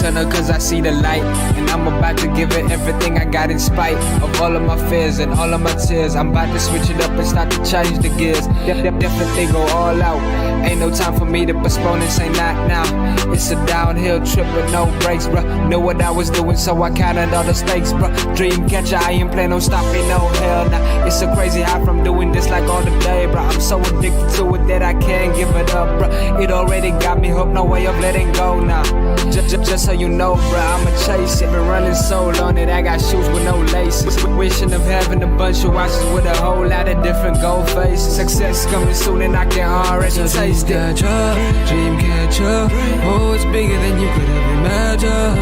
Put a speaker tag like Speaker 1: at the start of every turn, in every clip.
Speaker 1: tunnel cause I see the light, and I'm about to give it everything I got in spite of all of my fears and all of my tears. I'm about to switch it up and start to change the gears. Definitely go all out. Ain't no time for me to postpone and say not now. It's a downhill trip with no brakes, bruh. Know what I was doing, so I counted all the stakes, bruh. Dream catcher, I ain't planning on stopping, no hell nah. It's a crazy high from doing this like all the day, bruh. I'm so addicted to it that I can't give it up, bruh. It already got me hooked, no way of letting go now. Just so you know, bruh, I'ma chase it. Been running so long that I got shoes with no laces. Wishing of having a bunch of watches with a whole lot of different gold faces. Success coming soon and I can already taste it. Dream catcher, oh, it's bigger than you could ever imagine.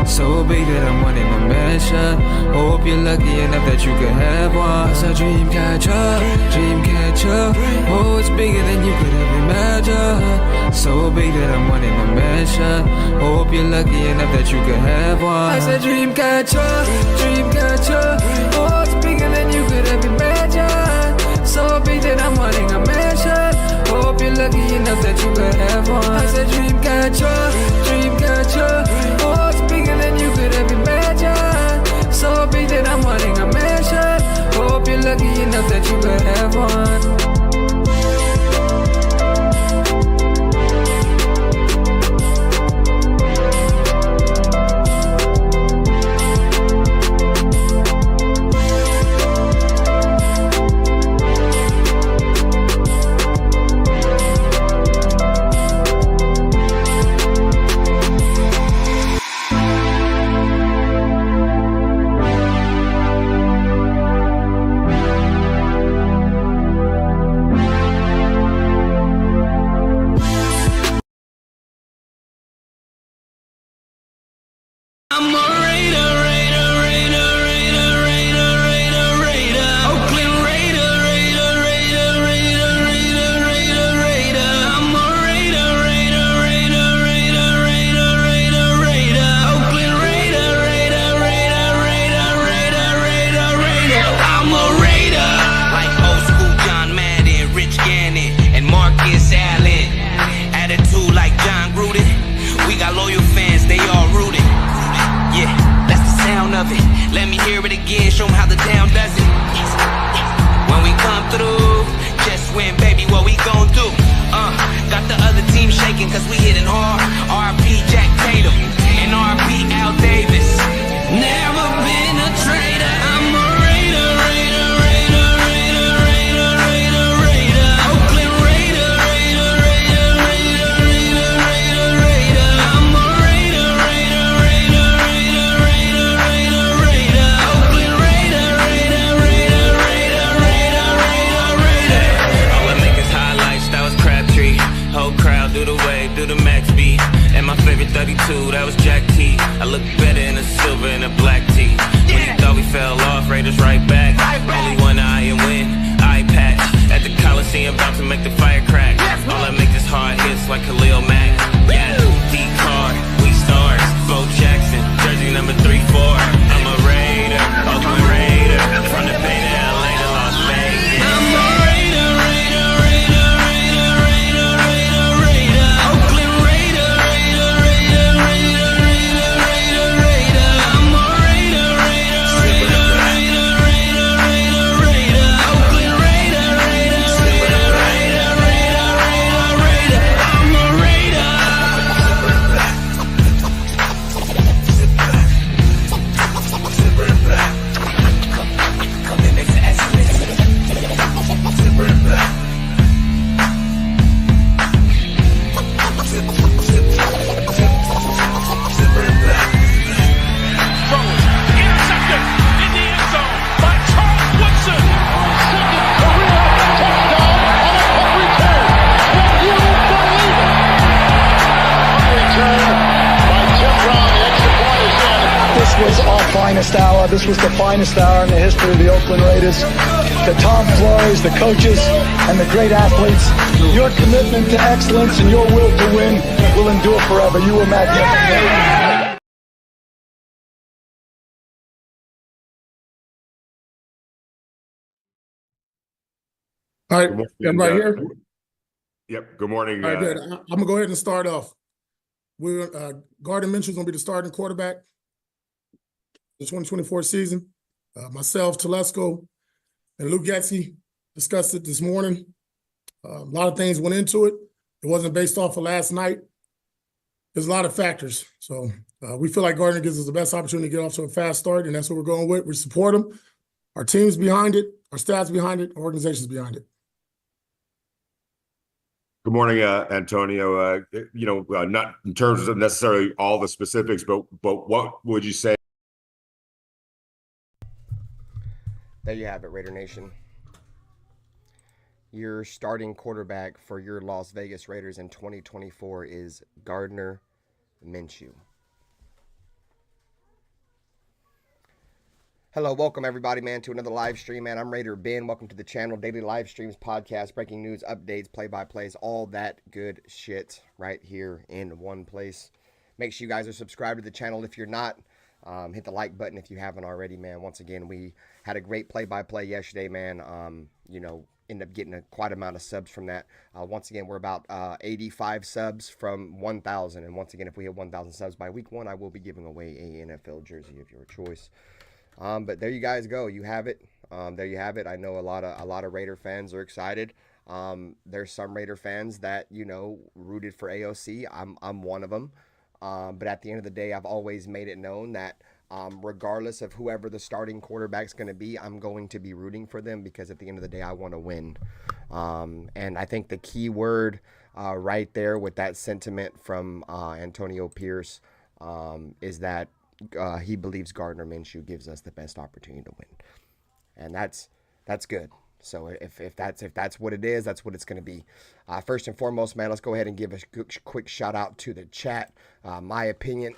Speaker 1: So big that I'm wanting a mansion. Hope you're lucky enough that you could have one. It's a dream catcher, oh, it's bigger than you could ever imagine. So big that I'm wanting a mansion. Hope you're lucky enough that you could have one. I said dream catcher, oh, it's bigger than you could ever imagine. So big that I'm wanting a mansion. Hope you're lucky enough that you could have one. I said dream catcher, oh, it's bigger than you could ever imagine. So big that I'm wanting a mansion. Hope you're lucky enough that you could have one.
Speaker 2: Let me hear it again, show 'em how the town does it. When we come through, just win, baby, what we gon' do? Got the other team shaking cause we hitting hard. R.I.P. Jack Tatum and R.I.P. Al Davis. Never been a traitor, I'm a Raider, Raider, Raider, Raider, Raider, Raider, Raider. Oakland Raider, Raider, Raider, Raider, Raider, Raider, Raider. I'm a Raider, Raider, Raider, Raider, Raider, Raider, Raider. Oakland Raider, Raider, Raider, Raider, Raider, Raider, Raider. All I make is highlights, that was Crabtree. Whole crowd do the wave, do the max beat. And my favorite 32, that was Jack T. I look better in a silver and a black tee. When you thought we fell off, Raiders right back. Only one eye and win, eye patch. At the Coliseum, about to make the fire crack. All I make is hard hits like Khalil Mack. Yeah, D-Card, we stars. Bo Jackson, jersey number 3-4. I'm a Raider, Oakland Raider. From the Bay to LA to Las Vegas. I'm a Raider, Raider, Raider, Raider, Raider, Raider, Raider. Oakland Raider, Raider, Raider, Raider, Raider, Raider, Raider. I'm a Raider, Raider, Raider, Raider, Raider, Raider, Raider. Oakland Raider, Raider, Raider, Raider, Raider, Raider, Raider. I'm a Raider.
Speaker 3: Intercepted in the end zone by Charles Woodson. Second career touchdown on a punt return. Can you believe it? Punt return by Tim Brown. The extra point is in.
Speaker 4: This was our finest hour. This was the finest hour in the history of the Oakland Raiders. The Tom Flores, the coaches, and the great athletes. Your commitment to excellence and your will to win will endure forever. You were magnificent.
Speaker 5: All right,
Speaker 6: Good morning,
Speaker 5: everybody here?
Speaker 6: Yep. Good morning.
Speaker 5: All right, good. I'm going to go ahead and start off. Gardner Minshew is going to be the starting quarterback the 2024 season. Myself, Telesco, and Luke Getzey discussed it this morning. A lot of things went into it. It wasn't based off of last night. There's a lot of factors. So we feel like Gardner gives us the best opportunity to get off to a fast start, and that's what we're going with. We support him. Our team's behind it. Our staff's behind it. Our organization's behind it.
Speaker 6: Good morning, Antonio. Not in terms of necessarily all the specifics, but what would you say?
Speaker 7: There you have it, Raider Nation. Your starting quarterback for your Las Vegas Raiders in 2024 is Gardner Minshew. Hello, welcome everybody, man, to another live stream, man. I'm RaiderBen. Welcome to the channel. Daily live streams, podcasts, breaking news, updates, play-by-plays, all that good shit right here in one place. Make sure you guys are subscribed to the channel if you're not. Hit the like button if you haven't already, man. Once again, we had a great play-by-play yesterday, man. Ended up getting quite amount of subs from that. Once again, we're about 85 subs from 1,000. And once again, if we hit 1,000 subs by week 1, I will be giving away a NFL jersey of your choice. But there you guys go. You have it. There you have it. I know a lot of Raider fans are excited. There's some Raider fans that, rooted for AOC. I'm one of them. But at the end of the day, I've always made it known that regardless of whoever the starting quarterback's going to be, I'm going to be rooting for them because at the end of the day, I want to win. And I think the key word right there with that sentiment from Antonio Pierce is that he believes Gardner Minshew gives us the best opportunity to win. And that's good. So if that's what it is, that's what it's going to be. First and foremost, man, let's go ahead and give a quick shout out to the chat. My opinion,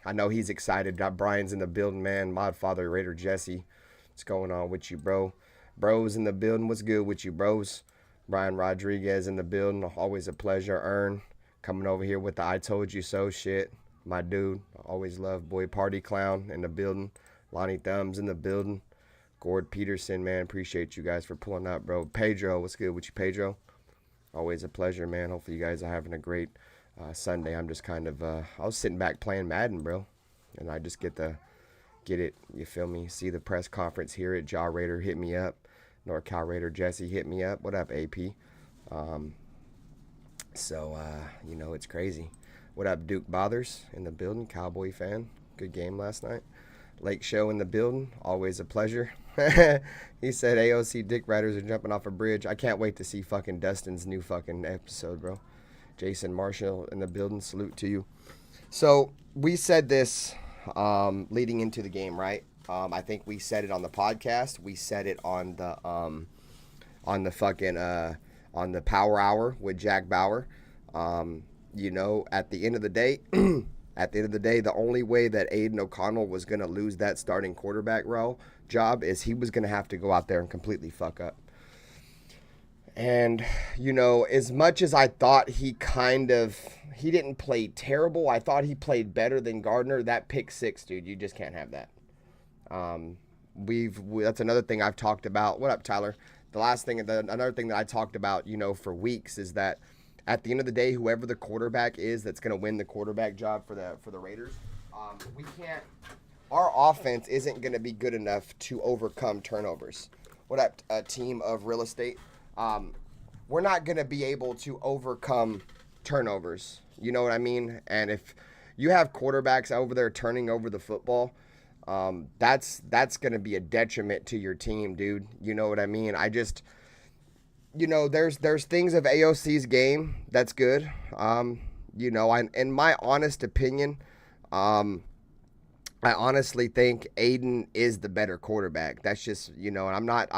Speaker 7: I know he's excited. Brian's in the building, man. Modfather Raider Jesse, what's going on with you, bro? Bros in the building, what's good with you, bros? Brian Rodriguez in the building, always a pleasure. Ern coming over here with the I told you so shit. My dude, always love boy Party Clown in the building. Lonnie Thumbs in the building. Gord Peterson, man, appreciate you guys for pulling up, bro. Pedro, what's good with you, Pedro? Always a pleasure, man. Hopefully you guys are having a great Sunday. I'm just kind of, I was sitting back playing Madden, bro. And I just get it, you feel me? See the press conference, hear it. Jaw Raider hit me up. NorCal Raider Jesse hit me up. What up, AP? It's crazy. What up, Duke Bothers in the building, Cowboy fan. Good game last night. Lake Show in the building, always a pleasure. He said AOC dick riders are jumping off a bridge. I can't wait to see fucking Dustin's new fucking episode, bro. Jason Marshall in the building, salute to you. So we said this leading into the game, right? I think we said it on the podcast. We said it on the Power Hour with Jack Bauer. At the end of the day, the only way that Aiden O'Connell was going to lose that starting quarterback role job is he was going to have to go out there and completely fuck up. And, as much as I thought he didn't play terrible, I thought he played better than Gardner. That pick 6, dude, you just can't have that. That's another thing I've talked about. What up, Tyler? Another thing that I talked about, for weeks is that at the end of the day, whoever the quarterback is that's going to win the quarterback job for the Raiders, our offense isn't going to be good enough to overcome turnovers. What up, a team of real estate? We're not going to be able to overcome turnovers. You know what I mean? And if you have quarterbacks over there turning over the football, that's going to be a detriment to your team, dude. You know what I mean? There's things of AOC's game that's good. In my honest opinion, I honestly think Aiden is the better quarterback. That's just, and I'm not,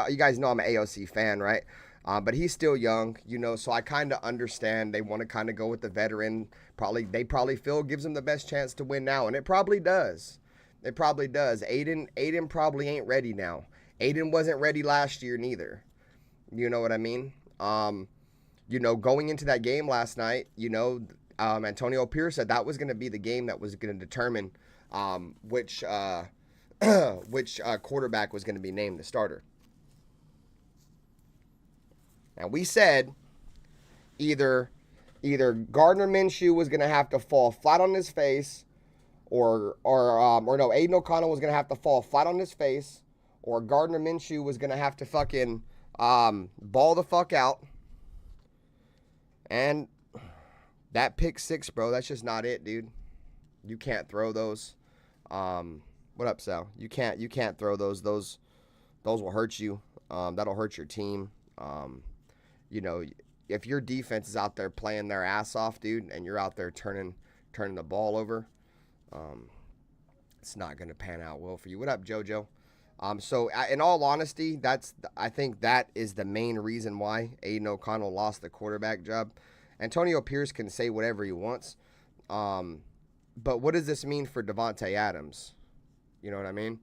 Speaker 7: you guys know I'm an AOC fan, right? But he's still young, so I kind of understand they want to kind of go with the veteran. They probably feel gives him the best chance to win now, and it probably does. It probably does. Aiden probably ain't ready now. Aiden wasn't ready last year neither. You know what I mean? Going into that game last night, Antonio Pierce said that was going to be the game that was going to determine which quarterback was going to be named the starter. Now, we said either either Gardner Minshew was going to have to fall flat on his face, or no, Aiden O'Connell was going to have to fall flat on his face, or Gardner Minshew was going to have to fucking ball the fuck out. And that pick six, bro, that's just not it, dude. You can't throw those. What up, Sal? You can't throw those. Those will hurt you. That'll hurt your team. You know, if your defense is out there playing their ass off, dude, and you're out there turning the ball over, it's not going to pan out well for you. What up, JoJo? So in all honesty, I think that is the main reason why Aiden O'Connell lost the quarterback job. Antonio Pierce can say whatever he wants. But what does this mean for Davante Adams? You know what I mean?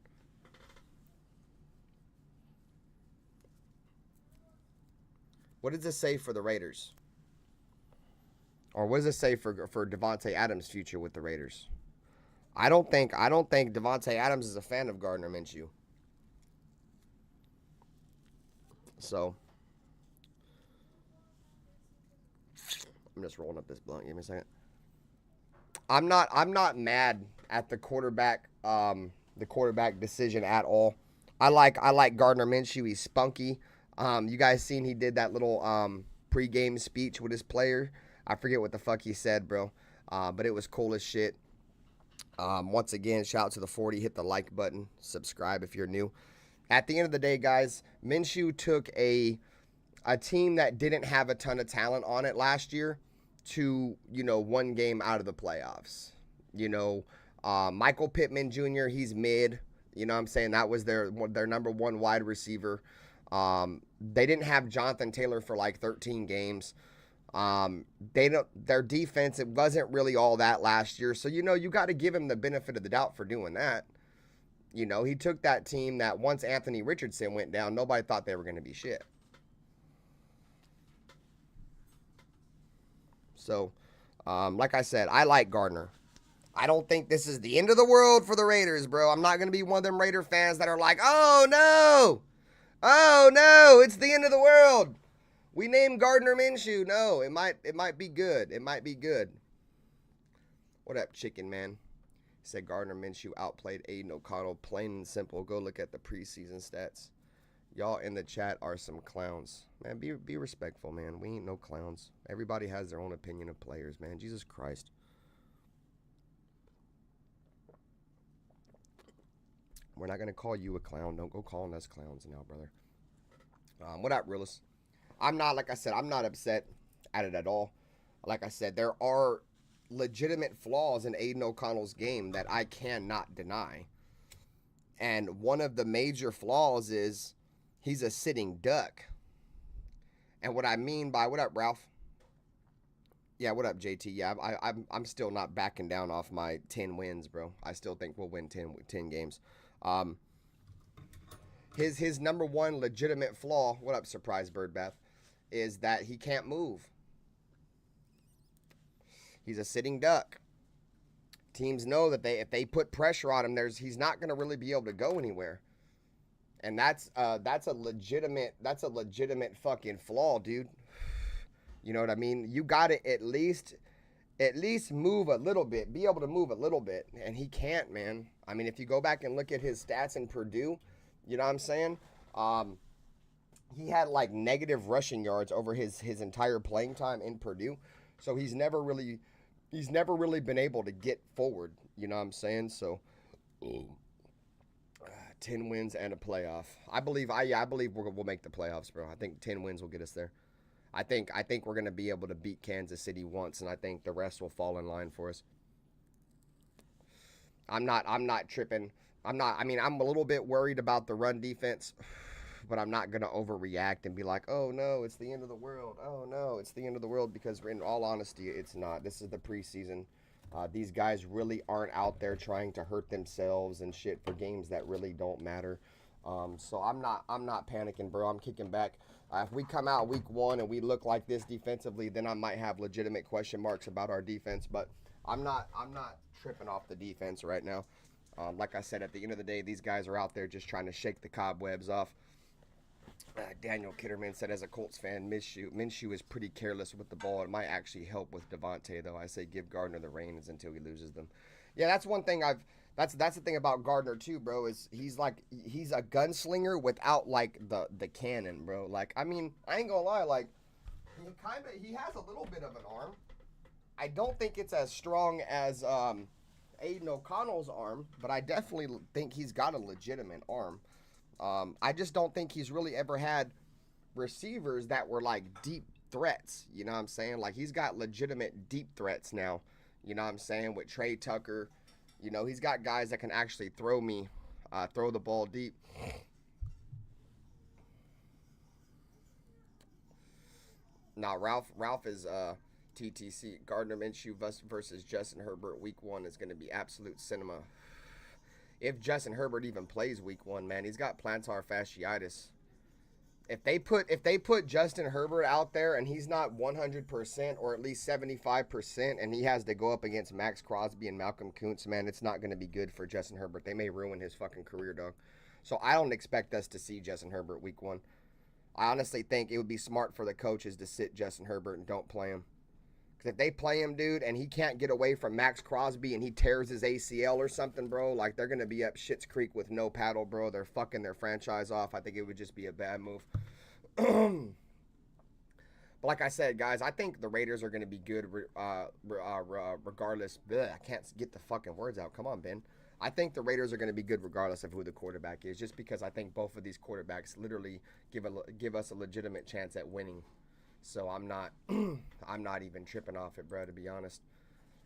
Speaker 7: What does this say for the Raiders? Or what does this say for Davante Adams' future with the Raiders? I don't think Davante Adams is a fan of Gardner Minshew. So I'm just rolling up this blunt. Give me a second. I'm not mad at the quarterback decision at all. I like Gardner Minshew. He's spunky. You guys seen he did that little pregame speech with his player. I forget what the fuck he said, bro. But it was cool as shit. Once again, shout out to the 40. Hit the like button. Subscribe if you're new. At the end of the day, guys, Minshew took a team that didn't have a ton of talent on it last year to, one game out of the playoffs. Michael Pittman Jr., he's mid. You know what I'm saying? That was their number one wide receiver. They didn't have Jonathan Taylor for like 13 games. Their defense, it wasn't really all that last year. So, you got to give him the benefit of the doubt for doing that. He took that team that once Anthony Richardson went down, nobody thought they were going to be shit. So, like I said, I like Gardner. I don't think this is the end of the world for the Raiders, bro. I'm not going to be one of them Raider fans that are like, oh, no, it's the end of the world. We named Gardner Minshew. No, it might be good. It might be good. What up, chicken man? He said Gardner Minshew outplayed Aiden O'Connell. Plain and simple. Go look at the preseason stats. Y'all in the chat are some clowns. Man, be respectful, man. We ain't no clowns. Everybody has their own opinion of players, man. Jesus Christ. We're not going to call you a clown. Don't go calling us clowns now, brother. What up, realist? I'm not upset at it at all. Like I said, there are legitimate flaws in Aiden O'Connell's game that I cannot deny. And one of the major flaws is he's a sitting duck. And what I mean by, what up, Ralph? Yeah, what up, JT? Yeah, I'm still not backing down off my 10 wins, bro. I still think we'll win 10 games. His number one legitimate flaw, what up, Surprise Bird Beth, is that he can't move. He's a sitting duck. Teams know that if they put pressure on him, he's not going to really be able to go anywhere. And that's a legitimate fucking flaw, dude. You know what I mean? You got to at least move a little bit, be able to move a little bit, and he can't, man. I mean, if you go back and look at his stats in Purdue, you know what I'm saying? He had like negative rushing yards over his entire playing time in Purdue. So he's never really been able to get forward, you know what I'm saying? So 10 wins and a playoff. I believe we'll make the playoffs, bro. I think 10 wins will get us there. I think we're going to be able to beat Kansas City once, and I think the rest will fall in line for us. I'm not tripping. I'm a little bit worried about the run defense, but I'm not going to overreact and be like, oh, no, it's the end of the world. Oh, no, it's the end of the world, because in all honesty, it's not. This is the preseason. These guys really aren't out there trying to hurt themselves and shit for games that really don't matter. So I'm not panicking, bro. I'm kicking back. If we come out week one and we look like this defensively, then I might have legitimate question marks about our defense, but I'm not tripping off the defense right now. Like I said, at the end of the day, these guys are out there just trying to shake the cobwebs off. Daniel Kitterman said, as a Colts fan, Minshew is pretty careless with the ball. It might actually help with Devontae, though. I say give Gardner the reins until he loses them. Yeah, that's one thing that's the thing about Gardner too, bro, is he's a gunslinger without like the cannon, bro. Like, I mean, I ain't gonna lie, like he has a little bit of an arm. I don't think it's as strong as Aiden O'Connell's arm, but I definitely think he's got a legitimate arm. I just don't think he's really ever had receivers that were like deep threats. You know what I'm saying? Like, he's got legitimate deep threats now. You know what I'm saying? With Trey Tucker, you know, he's got guys that can actually throw the ball deep. Now, Ralph is TTC. Gardner Minshew versus Justin Herbert week 1 is going to be absolute cinema. If Justin Herbert even plays week 1, man, he's got plantar fasciitis. If they put Justin Herbert out there and he's not 100% or at least 75% and he has to go up against Max Crosby and Malcolm Kuntz, man, it's not going to be good for Justin Herbert. They may ruin his fucking career, dog. So I don't expect us to see Justin Herbert week 1. I honestly think it would be smart for the coaches to sit Justin Herbert and don't play him. Because if they play him, dude, and he can't get away from Max Crosby and he tears his ACL or something, bro, like, they're going to be up Schitt's Creek with no paddle, bro. They're fucking their franchise off. I think it would just be a bad move. But like I said, guys, I think the Raiders are going to be good regardless. Blech, I can't get the fucking words out. Come on, Ben. I think the Raiders are going to be good regardless of who the quarterback is, just because I think both of these quarterbacks literally give us a legitimate chance at winning. So I'm not even tripping off it, bro, to be honest.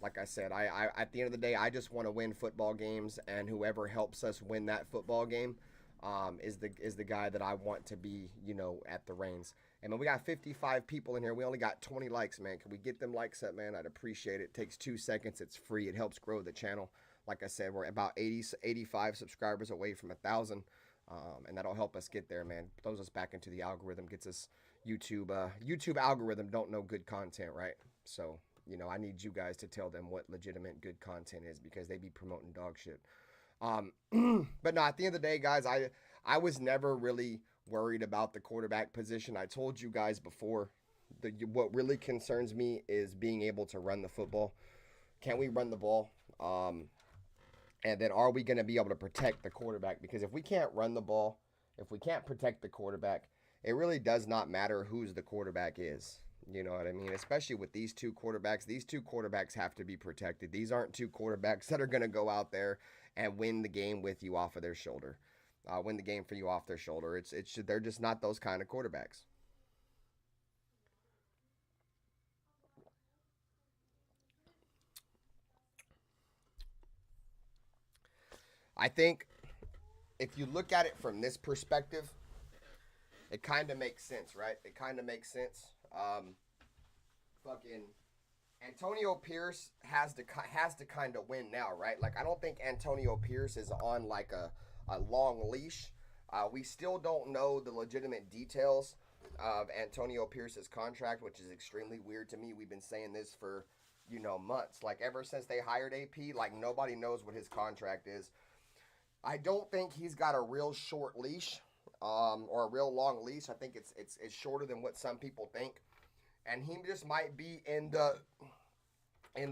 Speaker 7: Like I said, I at the end of the day, I just want to win football games, and whoever helps us win that football game is the guy that I want to be, you know, at the reins. And when we got 55 people in here, we only got 20 likes, man. Can we get them likes up, man? I'd appreciate it. It takes 2 seconds. It's free. It helps grow the channel. Like I said, we're about 85 subscribers away from 1,000. And that'll help us get there, man. Throws us back into the algorithm, gets us YouTube algorithm don't know good content, right? So, you know, I need you guys to tell them what legitimate good content is, because they be promoting dog shit. But no, at the end of the day, guys, I was never really worried about the quarterback position. I told you guys before, what really concerns me is being able to run the football. Can we run the ball? And then are we going to be able to protect the quarterback? Because if we can't run the ball, if we can't protect the quarterback, it really does not matter whose the quarterback is. You know what I mean? Especially with these two quarterbacks. These two quarterbacks have to be protected. These aren't two quarterbacks that are going to go out there and win the game with you off of their shoulder. Win the game for you off their shoulder. They're just not those kind of quarterbacks. I think if you look at it from this perspective, it kind of makes sense, right? It kind of makes sense. Fucking Antonio Pierce has to kind of win now, right? Like, I don't think Antonio Pierce is on like a long leash. We still don't know the legitimate details of Antonio Pierce's contract, which is extremely weird to me. We've been saying this for, you know, months. Like, ever since they hired AP, like, nobody knows what his contract is. I don't think he's got a real short leash, or a real long leash. I think it's shorter than what some people think, and he just might be in the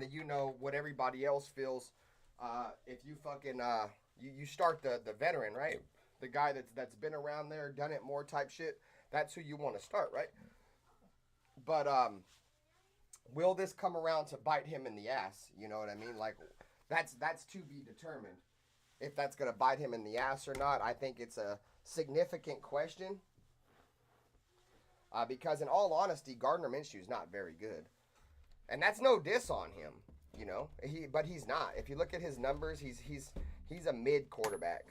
Speaker 7: you know what everybody else feels. If you fucking you start the veteran, right? The guy that's been around there, done it more type shit. That's who you want to start, right? But will this come around to bite him in the ass? You know what I mean? Like, that's to be determined. If that's going to bite him in the ass or not, I think it's a significant question. Because in all honesty, Gardner Minshew is not very good. And that's no diss on him, you know. But he's not. If you look at his numbers, he's a mid quarterback,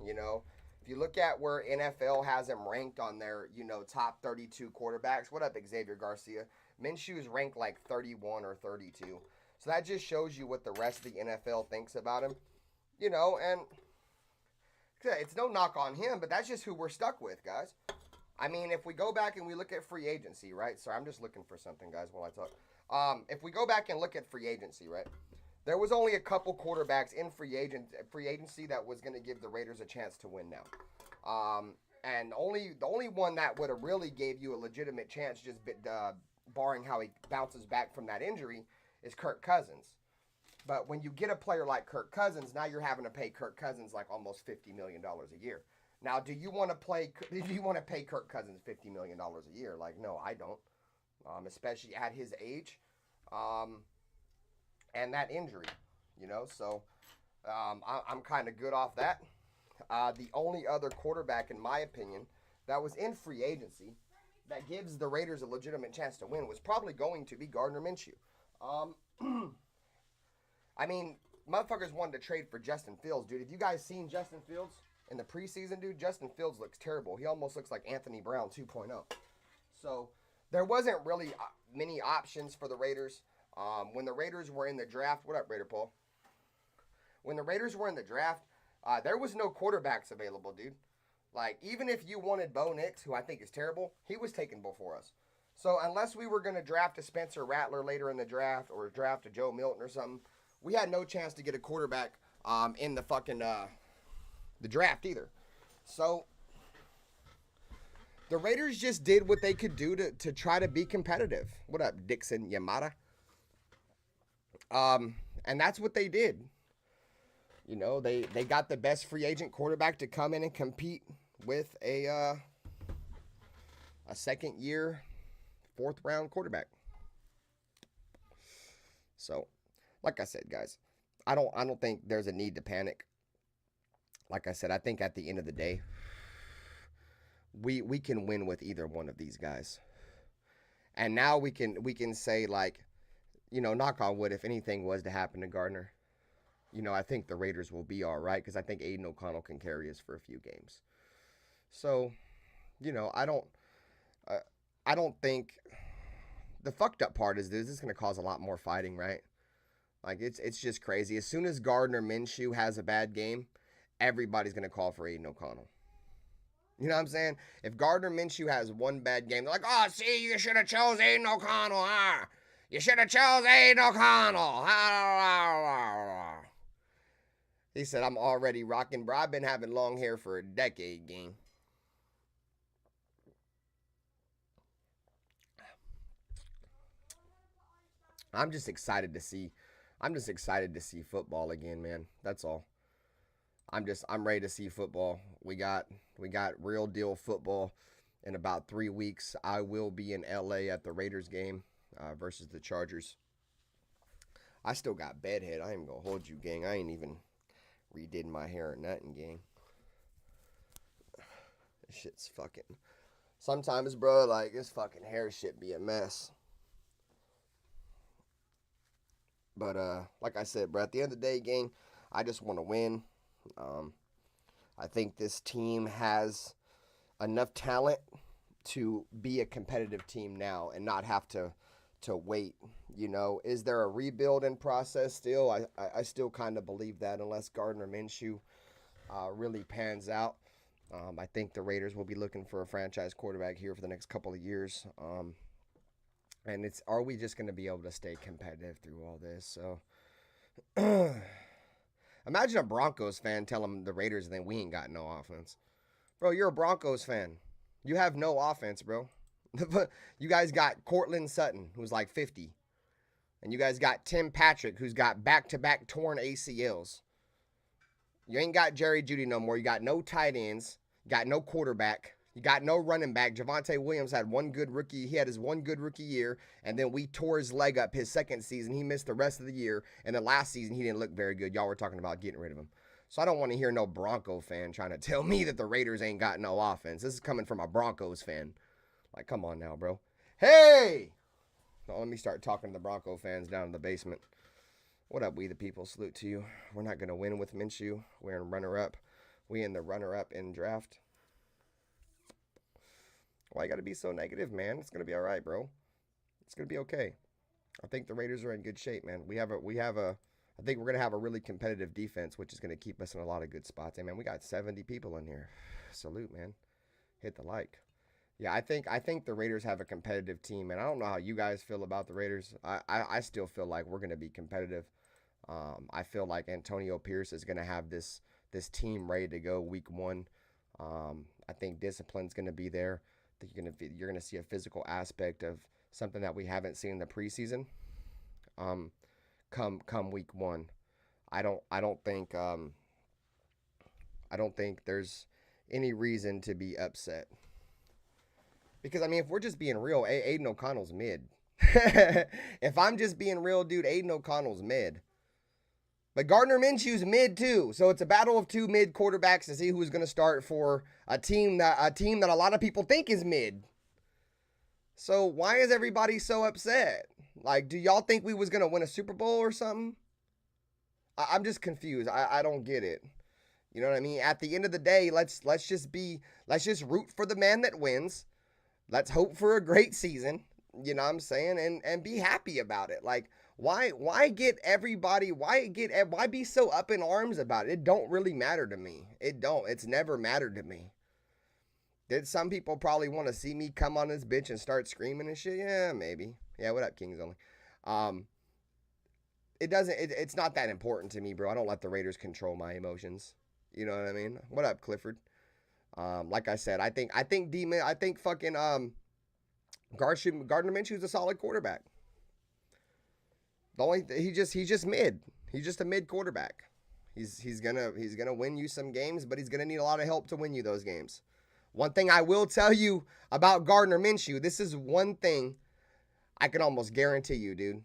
Speaker 7: you know. If you look at where NFL has him ranked on their, you know, top 32 quarterbacks. What up, Xavier Garcia? Minshew is ranked like 31 or 32. So that just shows you what the rest of the NFL thinks about him. You know, and it's no knock on him, but that's just who we're stuck with, guys. I mean, if we go back and we look at free agency, right? Sorry, I'm just looking for something, guys, while I talk. If we go back and look at free agency, right? There was only a couple quarterbacks in free agency that was going to give the Raiders a chance to win now. And the only one that would have really gave you a legitimate chance, just barring how he bounces back from that injury, is Kirk Cousins. But when you get a player like Kirk Cousins, now you're having to pay Kirk Cousins like almost $50 million a year. Now, do you want to pay Kirk Cousins $50 million a year? Like, no, I don't. Especially at his age, and that injury, So, I'm kind of good off that. The only other quarterback, in my opinion, that was in free agency that gives the Raiders a legitimate chance to win was probably going to be Gardner Minshew. I mean, motherfuckers wanted to trade for Justin Fields, dude. Have you guys seen Justin Fields in the preseason, dude? Justin Fields looks terrible. He almost looks like Anthony Brown 2.0. So there wasn't really many options for the Raiders. When the Raiders were in the draft, what up, Raider Paul? When the Raiders were in the draft, there was no quarterbacks available, dude. Like, even if you wanted Bo Nix, who I think is terrible, he was taken before us. So unless we were going to draft a Spencer Rattler later in the draft or draft a Joe Milton or something, we had no chance to get a quarterback in the fucking the draft either. So the Raiders just did what they could do to try to be competitive. What up, Dixon Yamada? And that's what they did. They got the best free agent quarterback to come in and compete with a second year, 4th round quarterback. So, like I said, guys, I don't think there's a need to panic. Like I said, I think at the end of the day, we can win with either one of these guys. And now we can say, like, knock on wood, if anything was to happen to Gardner, I think the Raiders will be all right, because I think Aiden O'Connell can carry us for a few games. So, I don't think the fucked up part is this is going to cause a lot more fighting, right? Like, it's just crazy. As soon as Gardner Minshew has a bad game, everybody's going to call for Aiden O'Connell. You know what I'm saying? If Gardner Minshew has one bad game, they're like, oh, see, you should have chose Aiden O'Connell, huh? You should have chose Aiden O'Connell. He said, I'm already rocking, bro. I've been having long hair for a decade, gang. I'm just excited to see football again, man. That's all. I'm ready to see football. We got real deal football in about 3 weeks. I will be in LA at the Raiders game versus the Chargers. I still got bedhead. I ain't gonna hold you, gang. I ain't even redid my hair or nothing, gang. This shit's fucking. Sometimes, bro, like, this fucking hair shit be a mess. But like I said, bro, at the end of the day, gang, I just want to win. I think this team has enough talent to be a competitive team now and not have to wait. Is there a rebuilding process still? I still kind of believe that, unless Gardner Minshew really pans out. I think the Raiders will be looking for a franchise quarterback here for the next couple of years. And are we just going to be able to stay competitive through all this? So imagine a Broncos fan telling the Raiders that we ain't got no offense. Bro, you're a Broncos fan. You have no offense, bro. You guys got Cortland Sutton, who's like 50. And you guys got Tim Patrick, who's got back-to-back torn ACLs. You ain't got Jerry Jeudy no more. You got no tight ends. You got no quarterback. You got no running back. Javonte Williams had one good rookie. He had his one good rookie year, and then we tore his leg up his second season. He missed the rest of the year, and then last season he didn't look very good. Y'all were talking about getting rid of him. So I don't want to hear no Bronco fan trying to tell me that the Raiders ain't got no offense. This is coming from a Broncos fan. Like, come on now, bro. Hey! Now, let me start talking to the Bronco fans down in the basement. What up, we the people? Salute to you. We're not going to win with Minshew. We're in runner-up. We in the runner-up in draft. Why you got to be so negative, man? It's going to be all right, bro. It's going to be okay. I think the Raiders are in good shape, man. I think we're going to have a really competitive defense, which is going to keep us in a lot of good spots. Hey, man, we got 70 people in here. Salute, man. Hit the like. Yeah, I think the Raiders have a competitive team, and I don't know how you guys feel about the Raiders. I still feel like we're going to be competitive. I feel like Antonio Pierce is going to have this team ready to go week one. I think discipline's going to be there. I think you're going to see a physical aspect of something that we haven't seen in the preseason. Come week 1. I don't think there's any reason to be upset. Because, I mean, if we're just being real, Aiden O'Connell's mid. If I'm just being real, dude, Aiden O'Connell's mid. But Gardner Minshew's mid too. So it's a battle of 2 mid quarterbacks to see who's going to start for a team that a lot of people think is mid. So why is everybody so upset? Like, do y'all think we was going to win a Super Bowl or something? I'm just confused. I don't get it. You know what I mean? At the end of the day, let's just root for the man that wins. Let's hope for a great season. You know what I'm saying? And be happy about it. Like, why be so up in arms about it? It don't really matter to me. It's never mattered to me. Did some people probably want to see me come on this bitch and start screaming and shit? Yeah, maybe. Yeah, what up, Kings Only? It's not that important to me, bro. I don't let the Raiders control my emotions. You know what I mean? What up, Clifford? Like I said, I think fucking Gardner Minshew's a solid quarterback. He's just mid. He's just a mid quarterback. He's gonna win you some games, but he's gonna need a lot of help to win you those games. One thing I will tell you about Gardner Minshew, this is one thing I can almost guarantee you, dude.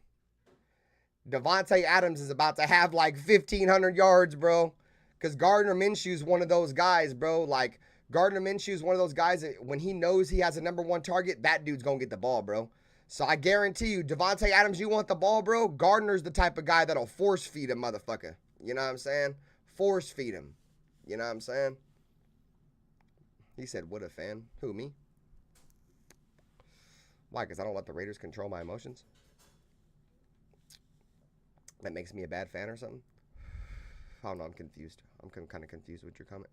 Speaker 7: Davante Adams is about to have like 1,500 yards, bro. Because Gardner Minshew's one of those guys, bro. Like, Gardner Minshew's one of those guys that when he knows he has a number 1 target, that dude's going to get the ball, bro. So I guarantee you, Davante Adams, you want the ball, bro? Gardner's the type of guy that'll force feed a motherfucker. You know what I'm saying? Force feed him. You know what I'm saying? He said, what a fan. Who, me? Why? Because I don't let the Raiders control my emotions? That makes me a bad fan or something? I don't know. I'm confused. I'm kind of confused with your comment.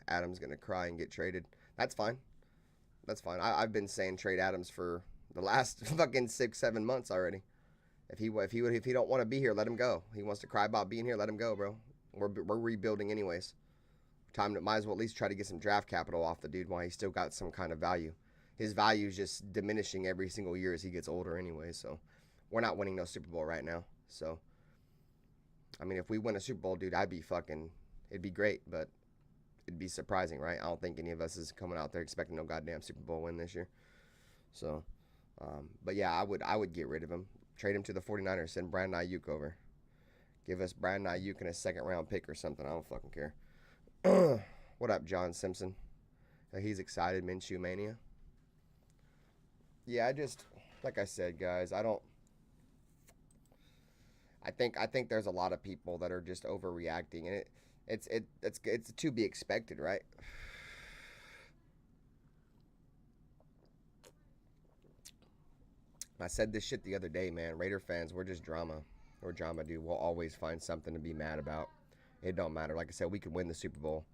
Speaker 7: Adams going to cry and get traded. That's fine. That's fine. I've been saying trade Adams for the last fucking 6-7 months already. If he don't want to be here, let him go. He wants to cry about being here, let him go, bro. We're rebuilding anyways. Might as well at least try to get some draft capital off the dude while he's still got some kind of value. His value is just diminishing every single year as he gets older anyway. So we're not winning no Super Bowl right now. So I mean, if we win a Super Bowl, dude, it'd be great, but it'd be surprising, right? I don't think any of us is coming out there expecting no goddamn Super Bowl win this year. So, but yeah, I would get rid of him. Trade him to the 49ers. Send Brandon Ayuk over. Give us Brandon Ayuk and a 2nd-round pick or something. I don't fucking care. What up, John Simpson? He's excited. Minshew mania. Yeah, like I said, guys, I think there's a lot of people that are just overreacting, and it's to be expected, right? I said this shit the other day, man. Raider fans, we're just drama. We're drama, dude. We'll always find something to be mad about. It don't matter. Like I said, we could win the Super Bowl,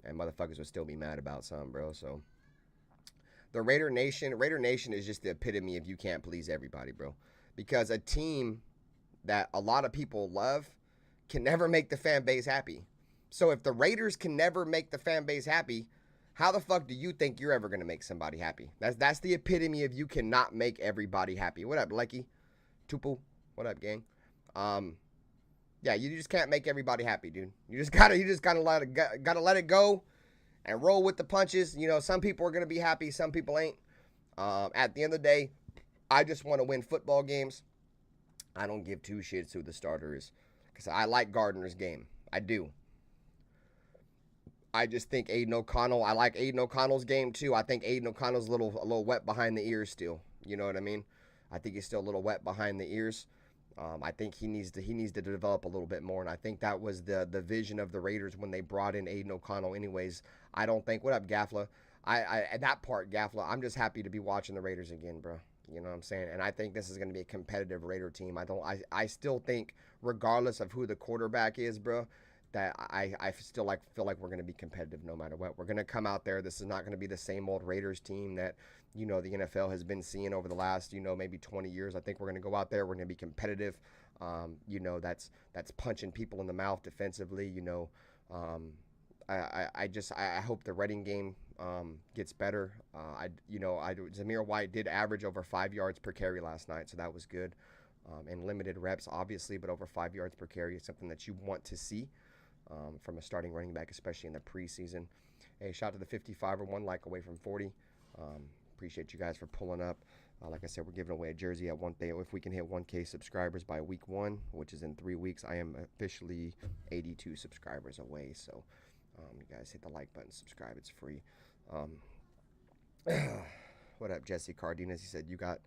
Speaker 7: and motherfuckers would still be mad about something, bro. So the Raider Nation is just the epitome of you can't please everybody, bro. Because a team that a lot of people love can never make the fan base happy. So if the Raiders can never make the fan base happy, how the fuck do you think you're ever going to make somebody happy? That's the epitome of you cannot make everybody happy. What up, Lecky? Tupu? What up, gang? Yeah, you just can't make everybody happy, dude. You just gotta let it go and roll with the punches. You know, some people are going to be happy, some people ain't. At the end of the day, I just want to win football games. I don't give 2 shits who the starter is. Because I like Gardner's game. I do. I just think I like Aiden O'Connell's game too. I think Aiden O'Connell's a little wet behind the ears still. You know what I mean? I think he's still a little wet behind the ears. I think he needs to develop a little bit more, and I think that was the vision of the Raiders when they brought in Aiden O'Connell anyways. I don't think, what up, Gaffla? That part, Gaffla, I'm just happy to be watching the Raiders again, bro. You know what I'm saying? And I think this is going to be a competitive Raider team. I still think, regardless of who the quarterback is, bro, that I still feel like we're going to be competitive no matter what. We're going to come out there. This is not going to be the same old Raiders team that, you know, the NFL has been seeing over the last, you know, maybe 20 years. I think we're going to go out there. We're going to be competitive. You know, that's punching people in the mouth defensively. You know, I hope the running game gets better. Zamir White did average over 5 yards per carry last night, so that was good. And limited reps, obviously, but over 5 yards per carry is something that you want to see from a starting running back, especially in the preseason. Hey, shout out to the 55 or 1 like away from 40. Appreciate you guys for pulling up. Like I said, we're giving away a jersey at 1 day. If we can hit 1K subscribers by week 1, which is in 3 weeks, I am officially 82 subscribers away. So you guys hit the like button, subscribe. It's free. What up, Jesse Cardenas? He said, you got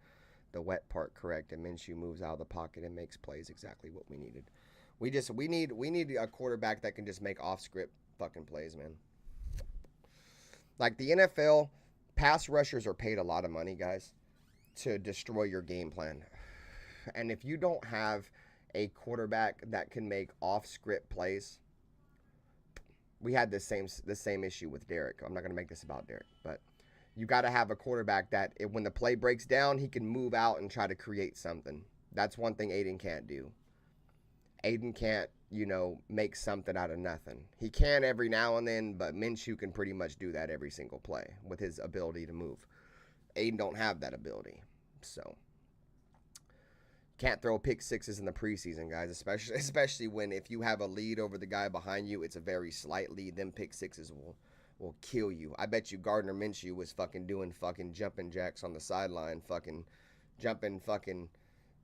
Speaker 7: the wet part correct, and Minshew moves out of the pocket and makes plays. Exactly what we needed. We need a quarterback that can just make off-script fucking plays, man. Like the NFL, pass rushers are paid a lot of money, guys, to destroy your game plan. And if you don't have a quarterback that can make off-script plays, we had the same issue with Derek. I'm not going to make this about Derek, but you got to have a quarterback that when the play breaks down, he can move out and try to create something. That's one thing Aiden can't do. Aiden can't, make something out of nothing. He can every now and then, but Minshew can pretty much do that every single play with his ability to move. Aiden don't have that ability. So can't throw pick sixes in the preseason, guys, especially when if you have a lead over the guy behind you, it's a very slight lead. Them pick sixes will kill you. I bet you Gardner Minshew was fucking doing fucking jumping jacks on the sideline, fucking jumping, fucking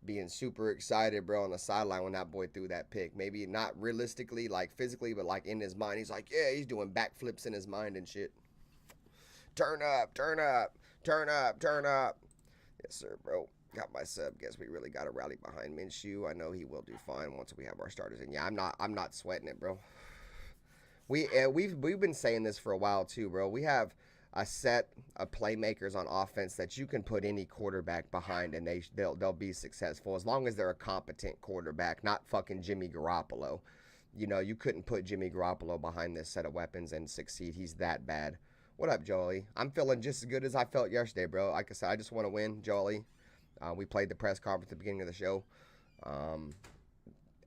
Speaker 7: being super excited, bro, on the sideline when that boy threw that pick. Maybe not realistically, like physically, but like in his mind, he's like, yeah, he's doing backflips in his mind and shit. Turn up, turn up, turn up, turn up. Yes, sir, bro. Got my sub. Guess we really got to rally behind Minshew. I know he will do fine once we have our starters. And yeah, I'm not sweating it, bro. We've been saying this for a while too, bro. We have a set of playmakers on offense that you can put any quarterback behind and they'll be successful as long as they're a competent quarterback, not fucking Jimmy Garoppolo. You couldn't put Jimmy Garoppolo behind this set of weapons and succeed. He's that bad. What up, Jolie? I'm feeling just as good as I felt yesterday, bro. Like I said, I just want to win, Jolie. We played the press conference at the beginning of the show.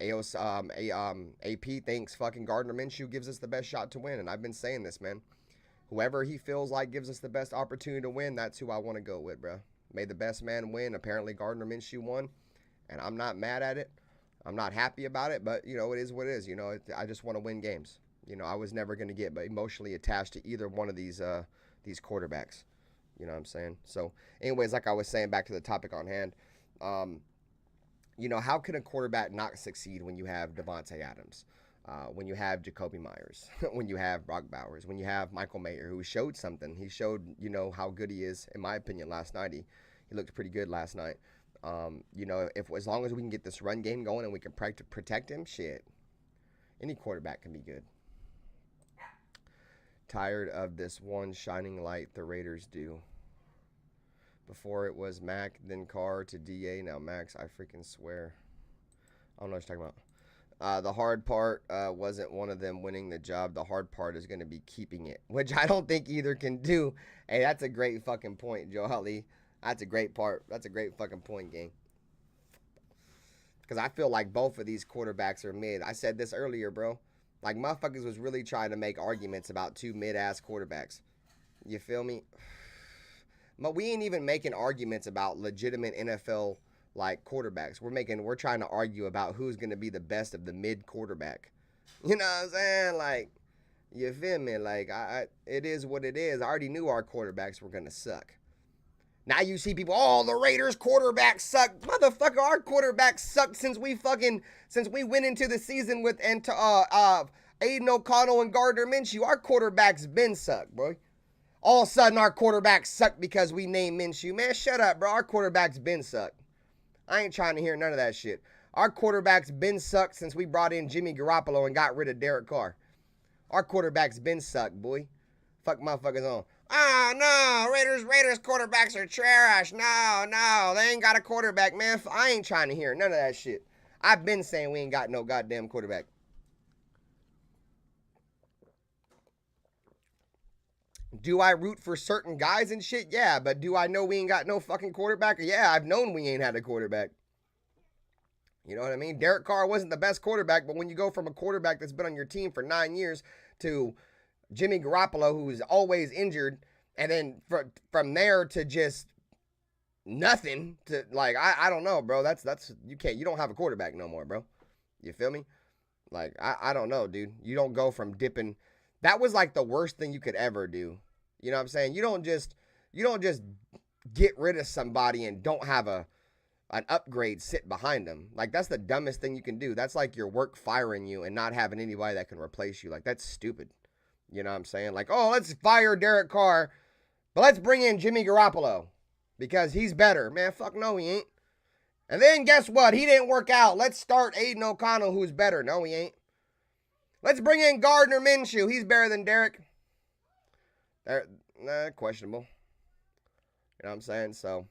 Speaker 7: AP thinks fucking Gardner Minshew gives us the best shot to win, and I've been saying this, man. Whoever he feels like gives us the best opportunity to win, that's who I want to go with, bro. May the best man win. Apparently, Gardner Minshew won, and I'm not mad at it. I'm not happy about it, but, it is what it is. I just want to win games. I was never going to get emotionally attached to either one of these quarterbacks. You know what I'm saying? So, anyways, like I was saying, back to the topic on hand, how can a quarterback not succeed when you have Devontae Adams, when you have Jacoby Myers, when you have Brock Bowers, when you have Michael Mayer, who showed something? He showed, how good he is, in my opinion, last night. He looked pretty good last night. As long as we can get this run game going and we can protect him, shit, any quarterback can be good. Tired of this one shining light the Raiders do. Before it was Mac, then Carr to DA, now Max, I freaking swear. I don't know what you're talking about. The hard part wasn't one of them winning the job. The hard part is going to be keeping it, which I don't think either can do. Hey, that's a great fucking point, Joe Holly. That's a great part. That's a great fucking point, gang. Because I feel like both of these quarterbacks are mid. I said this earlier, bro. Like, motherfuckers was really trying to make arguments about two mid-ass quarterbacks. You feel me? But we ain't even making arguments about legitimate NFL, quarterbacks. We're trying to argue about who's going to be the best of the mid quarterback. You know what I'm saying? You feel me? It is what it is. I already knew our quarterbacks were going to suck. Now you see people, the Raiders quarterbacks suck. Motherfucker, our quarterbacks sucked since we went into the season with Aiden O'Connell and Gardner Minshew. Our quarterbacks been sucked, bro. All of a sudden, our quarterbacks suck because we named Minshew. Man, shut up, bro. Our quarterbacks been sucked. I ain't trying to hear none of that shit. Our quarterbacks been sucked since we brought in Jimmy Garoppolo and got rid of Derek Carr. Our quarterbacks been sucked, boy. Fuck motherfuckers on. No, Raiders quarterbacks are trash. No, they ain't got a quarterback, man. I ain't trying to hear none of that shit. I've been saying we ain't got no goddamn quarterback. Do I root for certain guys and shit? Yeah, but do I know we ain't got no fucking quarterback? Yeah, I've known we ain't had a quarterback. You know what I mean? Derek Carr wasn't the best quarterback, but when you go from a quarterback that's been on your team for 9 years to Jimmy Garoppolo, who is always injured, and then from there to just nothing to like, I don't know, bro. That's you don't have a quarterback no more, bro. You feel me? Like, I don't know, dude. You don't go from dipping. That was like the worst thing you could ever do. You know what I'm saying? You don't just get rid of somebody and don't have an upgrade sit behind them. Like, that's the dumbest thing you can do. That's like your work firing you and not having anybody that can replace you. Like, that's stupid. You know what I'm saying? Like, oh, let's fire Derek Carr, but let's bring in Jimmy Garoppolo because he's better. Man, fuck no, he ain't. And then guess what? He didn't work out. Let's start Aiden O'Connell, who's better. No, he ain't. Let's bring in Gardner Minshew. He's better than Derek. Questionable. You know what I'm saying? So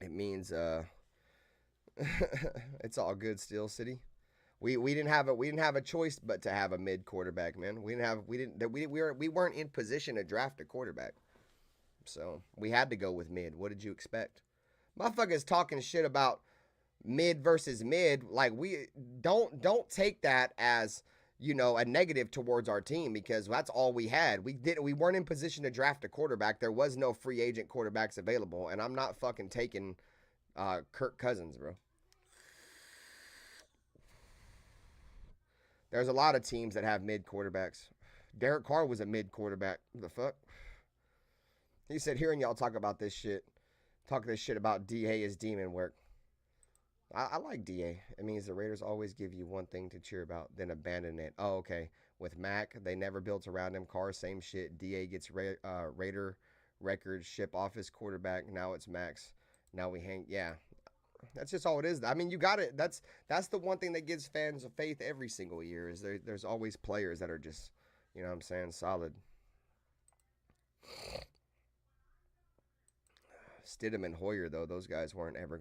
Speaker 7: it means it's all good, Steel City. We didn't have a choice but to have a mid quarterback, man. We weren't in position to draft a quarterback. So we had to go with mid. What did you expect? Motherfuckers talking shit about mid versus mid. Like, we don't take that as, you know, a negative towards our team because that's all we had. We weren't in position to draft a quarterback. There was no free agent quarterbacks available, and I'm not fucking taking Kirk Cousins, bro. There's a lot of teams that have mid quarterbacks. Derek Carr was a mid quarterback. What the fuck? He said, hearing y'all talk about this shit, about DA is demon work. I like DA. It means the Raiders always give you one thing to cheer about, then abandon it. Oh, okay. With Mac, they never built around him. Carr, same shit. DA gets Raider record, ship off his quarterback. Now it's Max. Now we hang. Yeah. That's just all it is. I mean, you got it. That's the one thing that gives fans faith every single year is there's always players that are just, you know what I'm saying, solid. Stidham and Hoyer, though, those guys weren't ever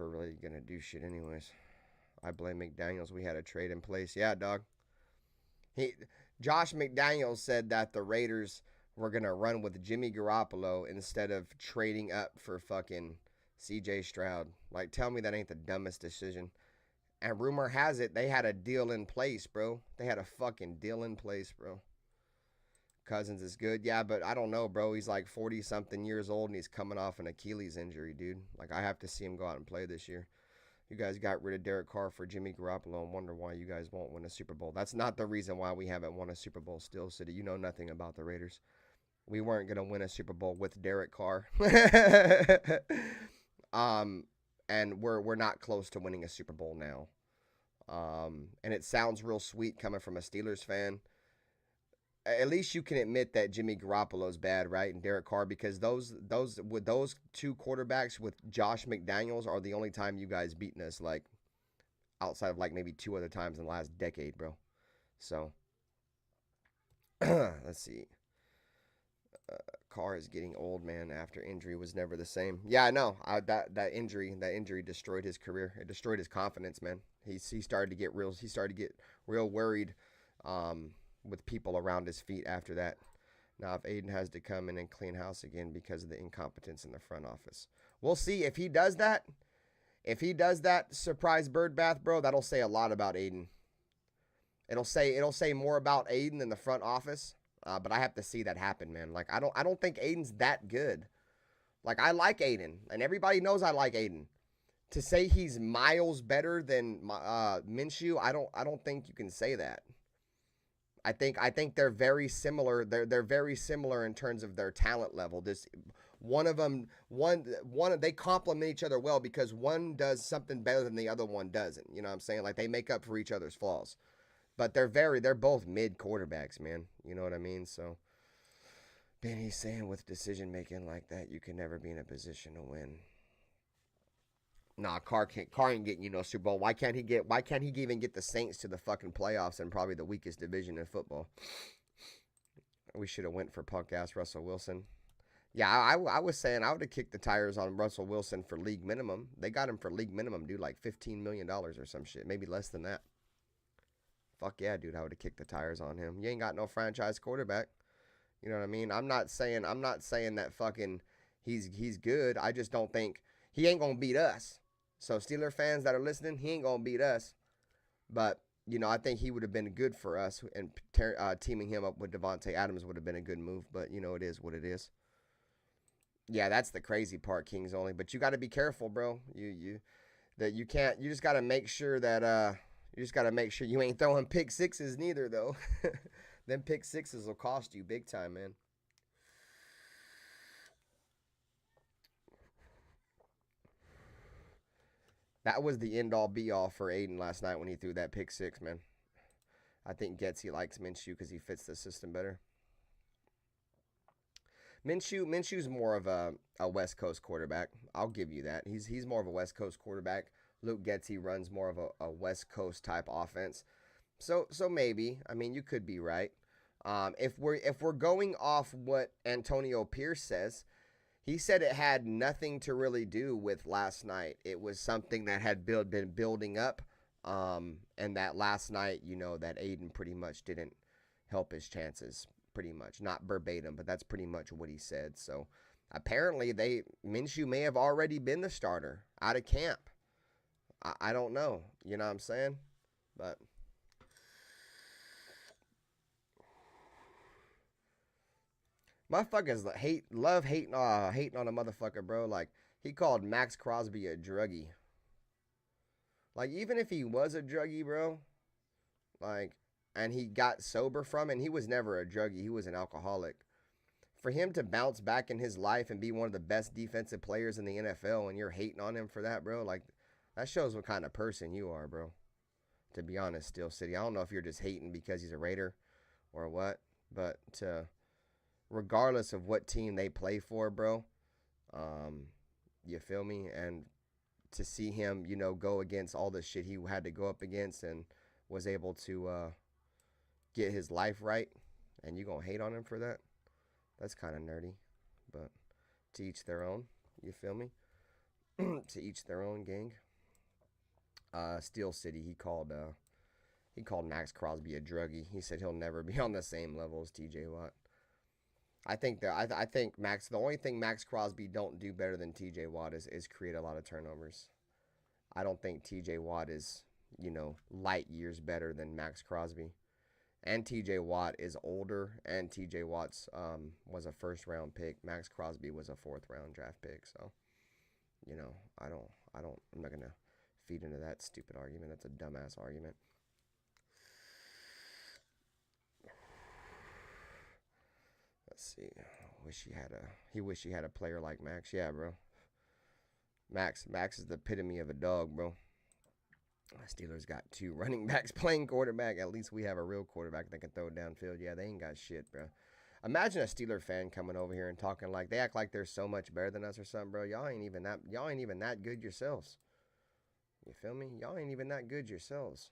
Speaker 7: really gonna do shit anyways. I blame McDaniels. We had a trade in place. Yeah, dog. Josh McDaniels said that the Raiders were gonna run with Jimmy Garoppolo instead of trading up for fucking CJ Stroud. Like, tell me that ain't the dumbest decision. And rumor has it they had a deal in place, bro. They had a fucking deal in place, bro. Cousins is good. Yeah, but I don't know, bro. He's like 40-something years old, and he's coming off an Achilles injury, dude. Like, I have to see him go out and play this year. You guys got rid of Derek Carr for Jimmy Garoppolo and wonder why you guys won't win a Super Bowl. That's not the reason why we haven't won a Super Bowl, Steel City. You know nothing about the Raiders. We weren't going to win a Super Bowl with Derek Carr. And we're not close to winning a Super Bowl now. And it sounds real sweet coming from a Steelers fan. At least you can admit that Jimmy Garoppolo's bad, right? And Derek Carr, because those two quarterbacks with Josh McDaniels are the only time you guys beaten us, like, outside of like maybe two other times in the last decade, bro. So let's see. Carr is getting old, man. After injury was never the same. Yeah, I know. That injury destroyed his career. It destroyed his confidence, man. He started to get real worried with people around his feet after that. Now, if Aiden has to come in and clean house again because of the incompetence in the front office, we'll see. If he does that, surprise bird bath, bro, that'll say a lot about Aiden. It'll say more about Aiden than the front office. But I have to see that happen, man. Like, I don't think Aiden's that good. Like, I like Aiden, and everybody knows I like Aiden. To say he's miles better than Minshew, I don't think you can say that. I think they're very similar. They're very similar in terms of their talent level. They complement each other well because one does something better than the other one doesn't. You know what I'm saying? Like, they make up for each other's flaws. But they're both mid quarterbacks, man. You know what I mean? So Benny's saying with decision making like that, you can never be in a position to win. Nah, Carr ain't getting, Super Bowl. Why can't he even get the Saints to the fucking playoffs and probably the weakest division in football? We should have went for punk ass Russell Wilson. Yeah, I was saying I would have kicked the tires on Russell Wilson for league minimum. They got him for league minimum, dude, like $15 million or some shit, maybe less than that. Fuck yeah, dude, I would have kicked the tires on him. You ain't got no franchise quarterback. You know what I mean? I'm not saying that fucking he's good. I just don't think he ain't gonna beat us. So Steeler fans that are listening, he ain't gonna beat us. But you know, I think he would have been good for us, and teaming him up with Devontae Adams would have been a good move. But you know, it is what it is. Yeah, that's the crazy part, Kings only. But you got to be careful, bro. You can't. You just got to make sure that you ain't throwing pick sixes neither, though. Them pick sixes will cost you big time, man. That was the end-all be-all for Aiden last night when he threw that pick six, man. I think Getsy likes Minshew because he fits the system better. Minshew's more of a West Coast quarterback. I'll give you that. He's more of a West Coast quarterback. Luke Getsy runs more of a West Coast type offense. So maybe. I mean, you could be right. If we're going off what Antonio Pierce says, he said it had nothing to really do with last night. It was something that had been building up, and that last night, you know, that Aiden pretty much didn't help his chances, pretty much. Not verbatim, but that's pretty much what he said. So apparently Minshew may have already been the starter out of camp. I don't know. You know what I'm saying? But motherfuckers love hating on a motherfucker, bro. Like, he called Max Crosby a druggie. Like, even if he was a druggie, bro, like, and he got sober from it, and he was never a druggie, he was an alcoholic. For him to bounce back in his life and be one of the best defensive players in the NFL, and you're hating on him for that, bro, like, that shows what kind of person you are, bro. To be honest, Steel City. I don't know if you're just hating because he's a Raider or what, but regardless of what team they play for, bro, you feel me? And to see him, you know, go against all the shit he had to go up against and was able to get his life right, and you gonna hate on him for that? That's kind of nerdy, but to each their own. You feel me? To each their own, gang. Steel City, he called Max Crosby a druggie. He said he'll never be on the same level as TJ Watt. I think the only thing Max Crosby don't do better than TJ Watt is create a lot of turnovers. I don't think TJ Watt is, you know, light years better than Max Crosby. And TJ Watt is older, and TJ Watt's was a first-round pick. Max Crosby was a fourth-round draft pick. So, you know, I'm not gonna feed into that stupid argument. That's a dumbass argument. Let's see. He wish he had a player like Max. Yeah, bro. Max is the epitome of a dog, bro. Steelers got 2 running backs playing quarterback. At least we have a real quarterback that can throw it downfield. Yeah, they ain't got shit, bro. Imagine a Steeler fan coming over here and talking like they act like they're so much better than us or something, bro. Y'all ain't even that good yourselves. You feel me? Y'all ain't even that good yourselves.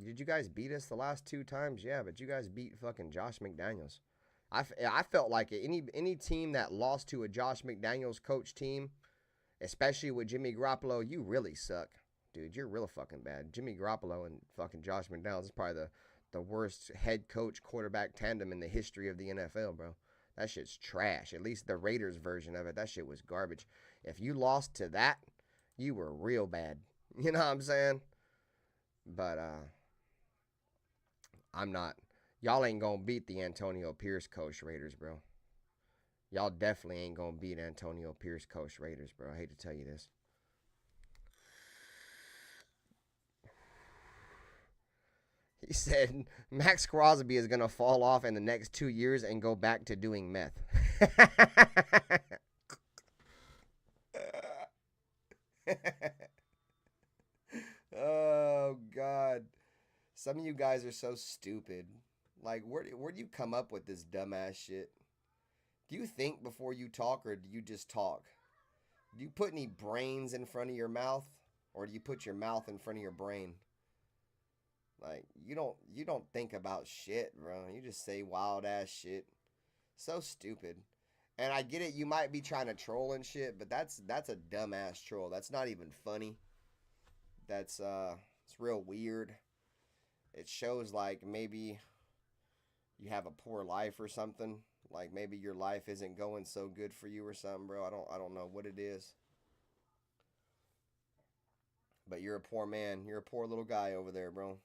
Speaker 7: Did you guys beat us the last 2 times? Yeah, but you guys beat fucking Josh McDaniels. I felt like any team that lost to a Josh McDaniels coach team, especially with Jimmy Garoppolo, you really suck. Dude, you're real fucking bad. Jimmy Garoppolo and fucking Josh McDaniels is probably the worst head coach quarterback tandem in the history of the NFL, bro. That shit's trash. At least the Raiders version of it, that shit was garbage. If you lost to that, you were real bad. You know what I'm saying? But I'm not. Y'all ain't gonna beat the Antonio Pierce coach Raiders, bro. Y'all definitely ain't gonna beat Antonio Pierce coach Raiders, bro. I hate to tell you this. He said Max Crosby is gonna fall off in the next 2 years and go back to doing meth. Oh God, some of you guys are so stupid. Like, where do you come up with this dumbass shit? Do you think before you talk, or do you just talk? Do you put any brains in front of your mouth, or do you put your mouth in front of your brain? Like, you don't think about shit, bro. You just say wild ass shit. So stupid. And I get it, you might be trying to troll and shit, but that's a dumbass troll. That's not even funny. It's real weird. It shows like maybe you have a poor life or something. Like maybe your life isn't going so good for you or something, bro. I don't know what it is. But you're a poor man. You're a poor little guy over there, bro.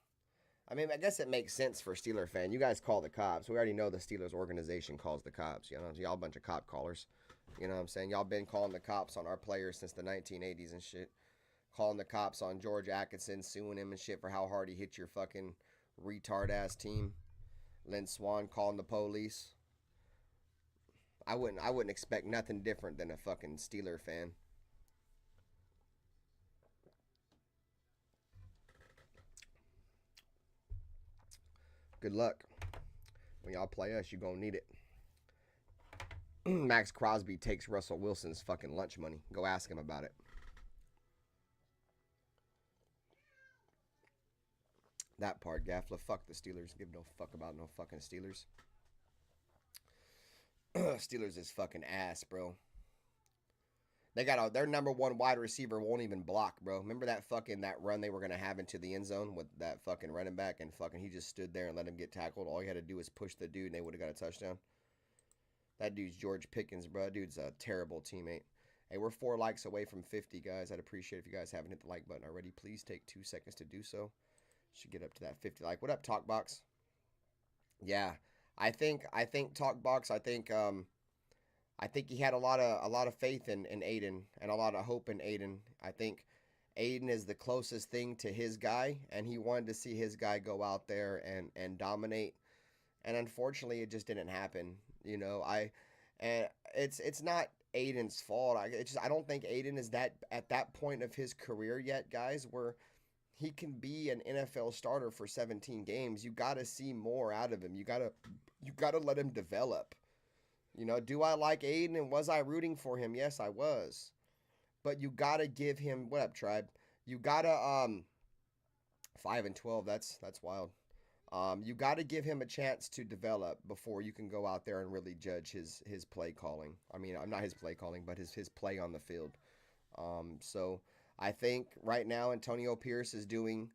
Speaker 7: I mean, I guess it makes sense for a Steeler fan. You guys call the cops. We already know the Steelers organization calls the cops. You know, y'all a bunch of cop callers. You know what I'm saying? Y'all been calling the cops on our players since the 1980s and shit. Calling the cops on George Atkinson, suing him and shit for how hard he hit your fucking retard-ass team. Lynn Swan calling the police. I wouldn't expect nothing different than a fucking Steeler fan. Good luck. When y'all play us, you gonna need it. Max Crosby takes Russell Wilson's fucking lunch money. Go ask him about it. That part, Gaffla. Fuck the Steelers. Give no fuck about no fucking Steelers. Steelers is fucking ass, bro. They got their number one wide receiver won't even block, bro. Remember that run they were gonna have into the end zone with that fucking running back, and fucking he just stood there and let him get tackled. All he had to do was push the dude, and they would have got a touchdown. That dude's George Pickens, bro. That dude's a terrible teammate. Hey, we're 4 likes away from 50, guys. I'd appreciate if you guys haven't hit the like button already. Please take 2 seconds to do so. Should get up to that 50 like. What up, Talkbox? Yeah, I think Talkbox. I think he had a lot of faith in Aiden and a lot of hope in Aiden. I think Aiden is the closest thing to his guy, and he wanted to see his guy go out there and dominate. And unfortunately, it just didn't happen. You know, it's not Aiden's fault. I don't think Aiden is at that point of his career yet, guys, where he can be an NFL starter for 17 games. You got to see more out of him. You got to let him develop. You know, do I like Aiden and was I rooting for him? Yes, I was. But you got to give him, what up, Tribe? You got to 5-12, that's wild. You got to give him a chance to develop before you can go out there and really judge his play calling. I mean, not his play calling, but his play on the field. So I think right now Antonio Pierce is doing,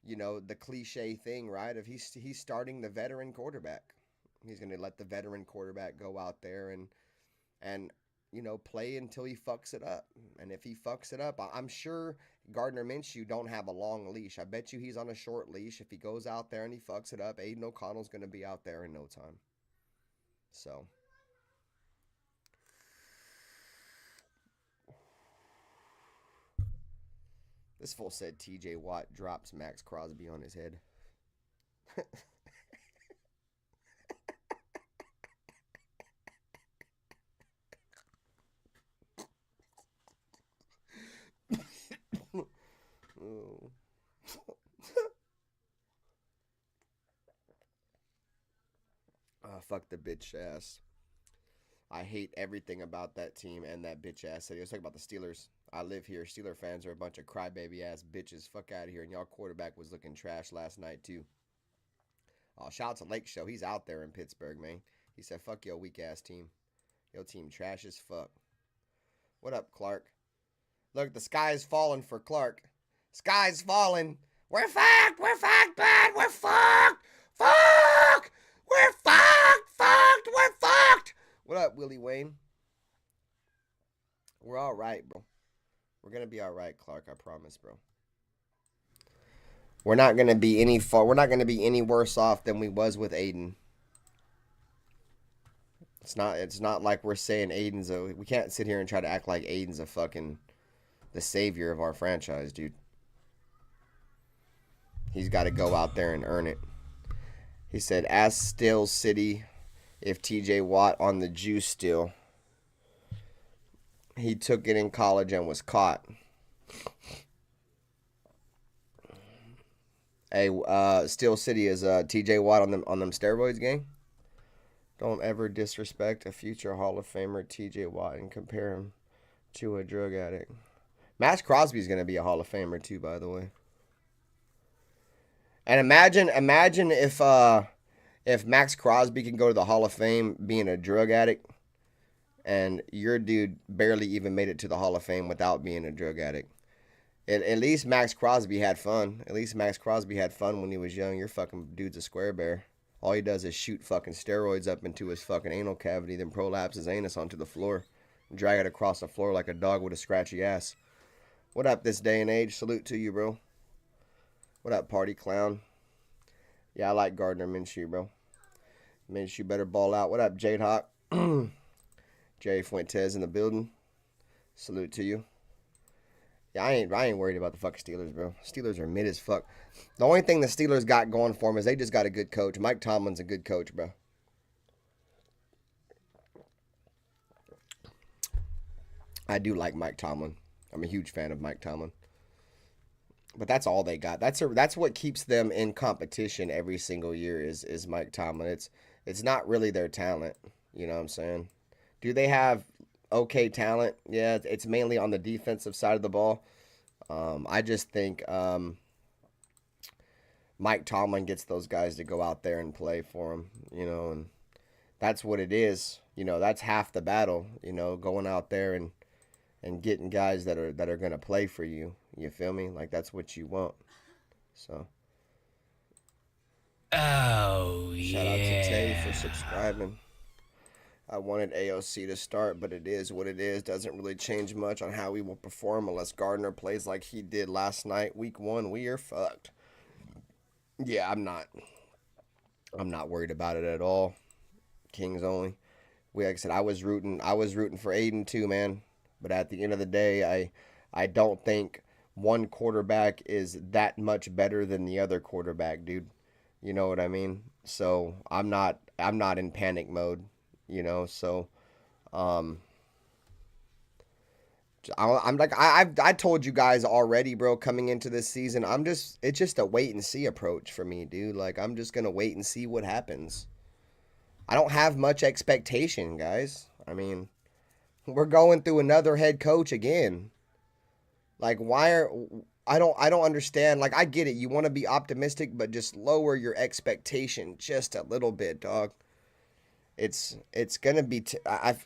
Speaker 7: you know, the cliche thing, right? Of he's starting the veteran quarterback. He's going to let the veteran quarterback go out there and you know, play until he fucks it up. And if he fucks it up, I'm sure Gardner Minshew don't have a long leash. I bet you he's on a short leash. If he goes out there and he fucks it up, Aiden O'Connell's going to be out there in no time. So this fool said TJ Watt drops Max Crosby on his head. Oh. Fuck the bitch ass. I hate everything about that team and that bitch ass city. Let's talk about the Steelers. I live here. Steeler fans are a bunch of crybaby ass bitches. Fuck out of here. And y'all quarterback was looking trash last night too. Shout out to Lake Show. He's out there in Pittsburgh, man. He said, fuck your weak ass team. Your team trash as fuck. What up, Clark? Look, the sky is falling for Clark. Sky's falling. We're fucked. We're fucked, bud. We're fucked. Fuck. We're fucked. Fucked. We're fucked. What up, Willie Wayne? We're all right, bro. We're going to be all right, Clark. I promise, bro. We're not going to be we're not going to be any worse off than we was with Aiden. It's not like we're saying Aiden's we can't sit here and try to act like Aiden's a fucking the savior of our franchise, dude. He's got to go out there and earn it. He said, ask Still City if TJ Watt on the juice still. He took it in college and was caught. Hey, Steel City, is TJ Watt on them steroids, gang? Don't ever disrespect a future Hall of Famer, TJ Watt, and compare him to a drug addict. Max Crosby's going to be a Hall of Famer too, by the way. And imagine if Max Crosby can go to the Hall of Fame being a drug addict, and your dude barely even made it to the Hall of Fame without being a drug addict. At least Max Crosby had fun. At least Max Crosby had fun when he was young. Your fucking dude's a square bear. All he does is shoot fucking steroids up into his fucking anal cavity, then prolapse his anus onto the floor, and drag it across the floor like a dog with a scratchy ass. What up this day and age? Salute to you, bro. What up, party clown? Yeah, I like Gardner Minshew, bro. Minshew better ball out. What up, Jade Hawk? Jay Fuentes in the building. Salute to you. Yeah, I ain't worried about the fucking Steelers, bro. Steelers are mid as fuck. The only thing the Steelers got going for them is they just got a good coach. Mike Tomlin's a good coach, bro. I do like Mike Tomlin. I'm a huge fan of Mike Tomlin. But that's all they got. That's what keeps them in competition every single year is Mike Tomlin. It's not really their talent. You know what I'm saying? Do they have okay talent? Yeah, it's mainly on the defensive side of the ball. I just think Mike Tomlin gets those guys to go out there and play for him, you know, and that's what it is. You know, that's half the battle, you know, going out there and getting guys that are going to play for you. You feel me? Like, that's what you want. So.
Speaker 2: Oh,
Speaker 7: Shout out to Tay for subscribing. I wanted AOC to start, but it is what it is. Doesn't really change much on how we will perform unless Gardner plays like he did last night. Week 1, we are fucked. Yeah, I'm not worried about it at all. Kings only. Like I said, I was rooting for Aiden too, man. But at the end of the day, I don't think one quarterback is that much better than the other quarterback, dude. You know what I mean? So I'm not in panic mode, you know. So I'm like I told you guys already, bro, coming into this season, it's just a wait and see approach for me, dude. Like, I'm just gonna wait and see what happens. I don't have much expectation, guys. I mean, we're going through another head coach again. Like, I don't understand. Like, I get it. You want to be optimistic, but just lower your expectation just a little bit, dog. It's gonna be. I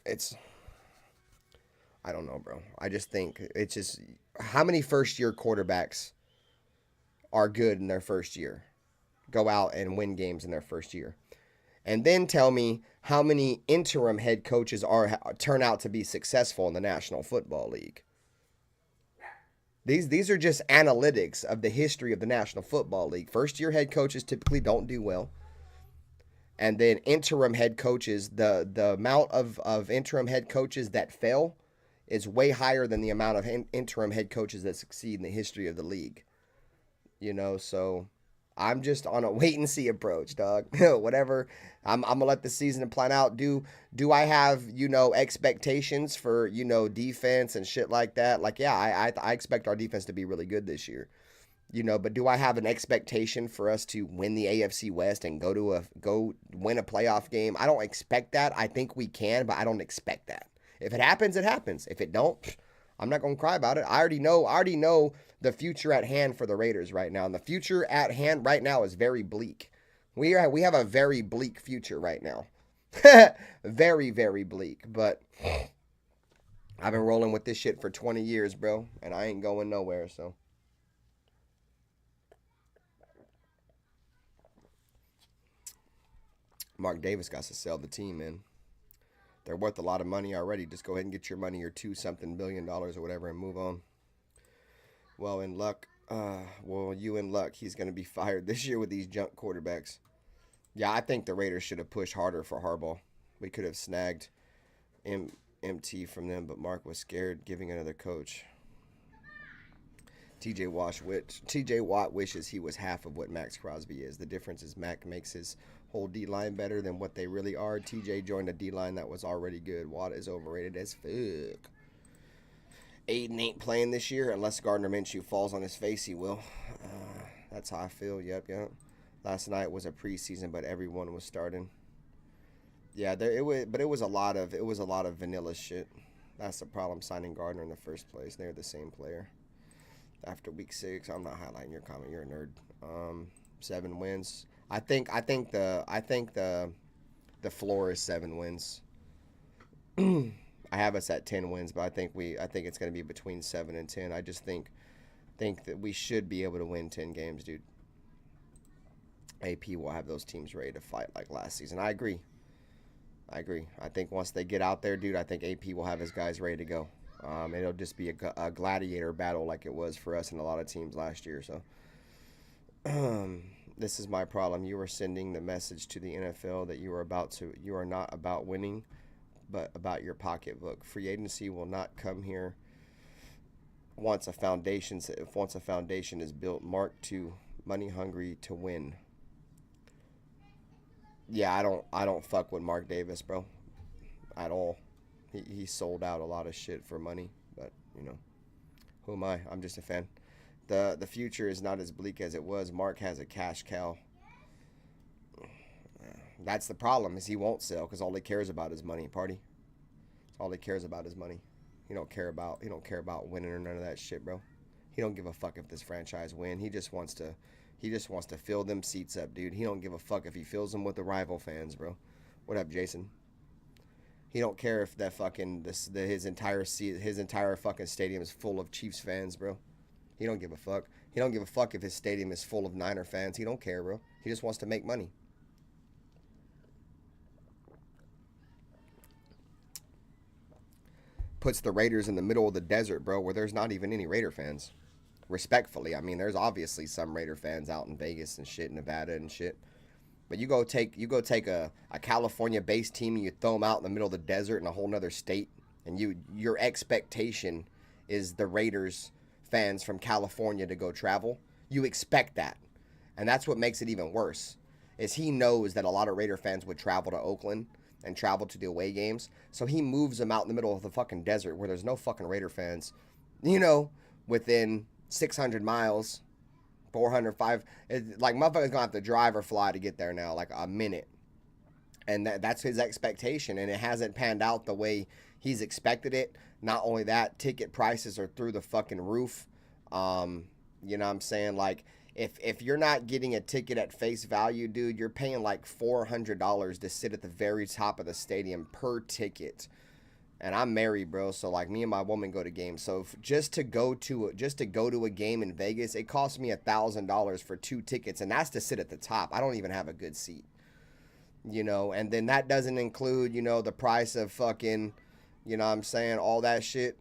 Speaker 7: don't know, bro. I just think it's just how many first-year quarterbacks are good in their first year, go out and win games in their first year, and then tell me how many interim head coaches turn out to be successful in the National Football League. These are just analytics of the history of the National Football League. First-year head coaches typically don't do well. And then interim head coaches, the amount of interim head coaches that fail is way higher than the amount of interim head coaches that succeed in the history of the league. You know, so I'm just on a wait and see approach, dog. Whatever. I'm gonna let the season plan out. Do I have, you know, expectations for, you know, defense and shit like that? Like, yeah, I expect our defense to be really good this year. You know, but do I have an expectation for us to win the AFC West and go win a playoff game? I don't expect that. I think we can, but I don't expect that. If it happens, it happens. If it don't, I'm not gonna cry about it. I already know the future at hand for the Raiders right now, and the future at hand right now is very bleak. We have a very bleak future right now. Very, very bleak. But I've been rolling with this shit for 20 years, bro, and I ain't going nowhere, so. Mark Davis got to sell the team, man. They're worth a lot of money already. Just go ahead and get your money, or $2-something billion or whatever, and move on. Well, in luck. You in luck. He's going to be fired this year with these junk quarterbacks. Yeah, I think the Raiders should have pushed harder for Harbaugh. We could have snagged MT from them, but Mark was scared giving another coach. TJ Watt wishes he was half of what Max Crosby is. The difference is Mac makes his whole D-line better than what they really are. TJ joined a D-line that was already good. Watt is overrated as fuck. Aiden ain't playing this year unless Gardner Minshew falls on his face. He will. That's how I feel. Yep. Last night was a preseason, but everyone was starting. Yeah, it was a lot of vanilla shit. That's the problem signing Gardner in the first place. They're the same player. After week 6, I'm not highlighting your comment. You're a nerd. 7 wins. I think the floor is 7 wins. I have us at 10 wins, but I think it's going to be between 7 and 10. I just think that we should be able to win 10 games, dude. AP will have those teams ready to fight like last season. I agree. I think once they get out there, dude, I think AP will have his guys ready to go. It'll just be a gladiator battle like it was for us and a lot of teams last year. So, This is my problem. You are sending the message to the NFL that you are not about winning, but about your pocketbook. Free agency will not come here once a foundation is built. Mark to money hungry to win. Yeah, I don't fuck with Mark Davis, bro, at all. He sold out a lot of shit for money, but you know, who am I? I'm just a fan. The future is not as bleak as it was. Mark has a cash cow. That's the problem, is he won't sell because all he cares about is money. Party. All he cares about is money. He don't care about winning or none of that shit, bro. He don't give a fuck if this franchise win. He just wants to fill them seats up, dude. He don't give a fuck if he fills them with the rival fans, bro. What up, Jason? He don't care if that fucking his entire fucking stadium is full of Chiefs fans, bro. He don't give a fuck. He don't give a fuck if his stadium is full of Niner fans. He don't care, bro. He just wants to make money. Puts the Raiders in the middle of the desert, bro, where there's not even any Raider fans. Respectfully, I mean, there's obviously some Raider fans out in Vegas and shit, Nevada and shit. But you go take a California-based team and you throw them out in the middle of the desert in a whole nother state, and your expectation is the Raiders fans from California to go travel. You expect that. And that's what makes it even worse, is he knows that a lot of Raider fans would travel to Oakland and travel to the away games. So he moves them out in the middle of the fucking desert where there's no fucking Raider fans, you know, within 600 miles, 405. Like, motherfuckers going to have to drive or fly to get there now, like a minute. And that's his expectation, and it hasn't panned out the way he's expected it. Not only that, ticket prices are through the fucking roof. You know what I'm saying? Like, if you're not getting a ticket at face value, dude, you're paying like $400 to sit at the very top of the stadium per ticket. And I'm married, bro, so like me and my woman go to games. So just to go to a game in Vegas, it costs me $1,000 for 2 tickets, and that's to sit at the top. I don't even have a good seat, you know. And then that doesn't include, you know, the price of fucking, you know what I'm saying, all that shit.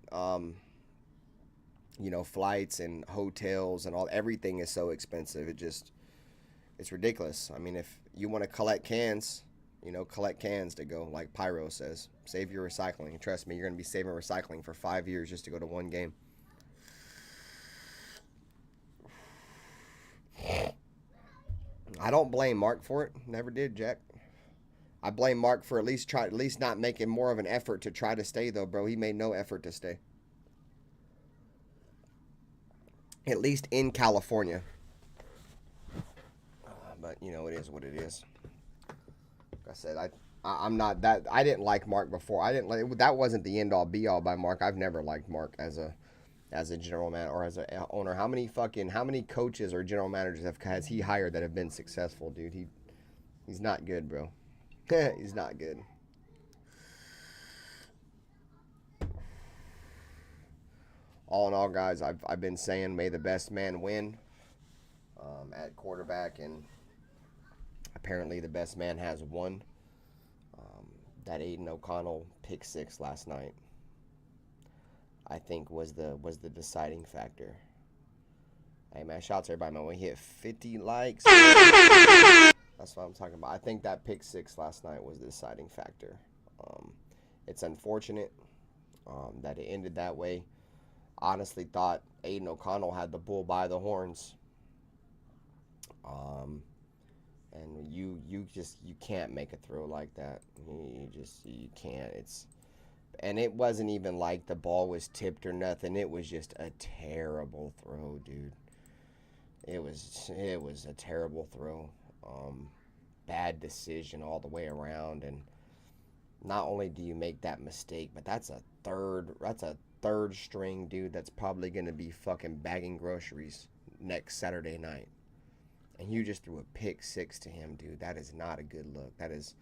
Speaker 7: You know, flights and hotels and everything is so expensive. It's ridiculous. I mean, if you want to collect cans, you know, collect cans to go, like Pyro says. Save your recycling. Trust me, you're going to be saving recycling for 5 years just to go to one game. I don't blame Mark for it. Never did, Jack. I blame Mark for at least not making more of an effort to try to stay, though, bro. He made no effort to stay. At least in California. But, you know, it is what it is. Like I said, I'm not that. I didn't like Mark before. That wasn't the end all be all by Mark. I've never liked Mark as a general man or as a owner. How many coaches or general managers has he hired that have been successful, dude? He's not good, bro. He's not good. All in all, guys, I've been saying may the best man win at quarterback, and apparently the best man has won. That Aiden O'Connell pick 6 last night, I think, was the deciding factor. Hey man, shout out to everybody, man. We hit 50 likes. That's what I'm talking about. I think that pick 6 last night was the deciding factor. It's unfortunate that it ended that way. Honestly thought Aiden O'Connell had the bull by the horns. And you can't make a throw like that. You can't. And it wasn't even like the ball was tipped or nothing. It was just a terrible throw, dude. It was a terrible throw. Bad decision all the way around. And not only do you make that mistake, but that's a third string dude that's probably going to be fucking bagging groceries next Saturday night. And you just threw a pick 6 to him, dude. That is not a good look. That is,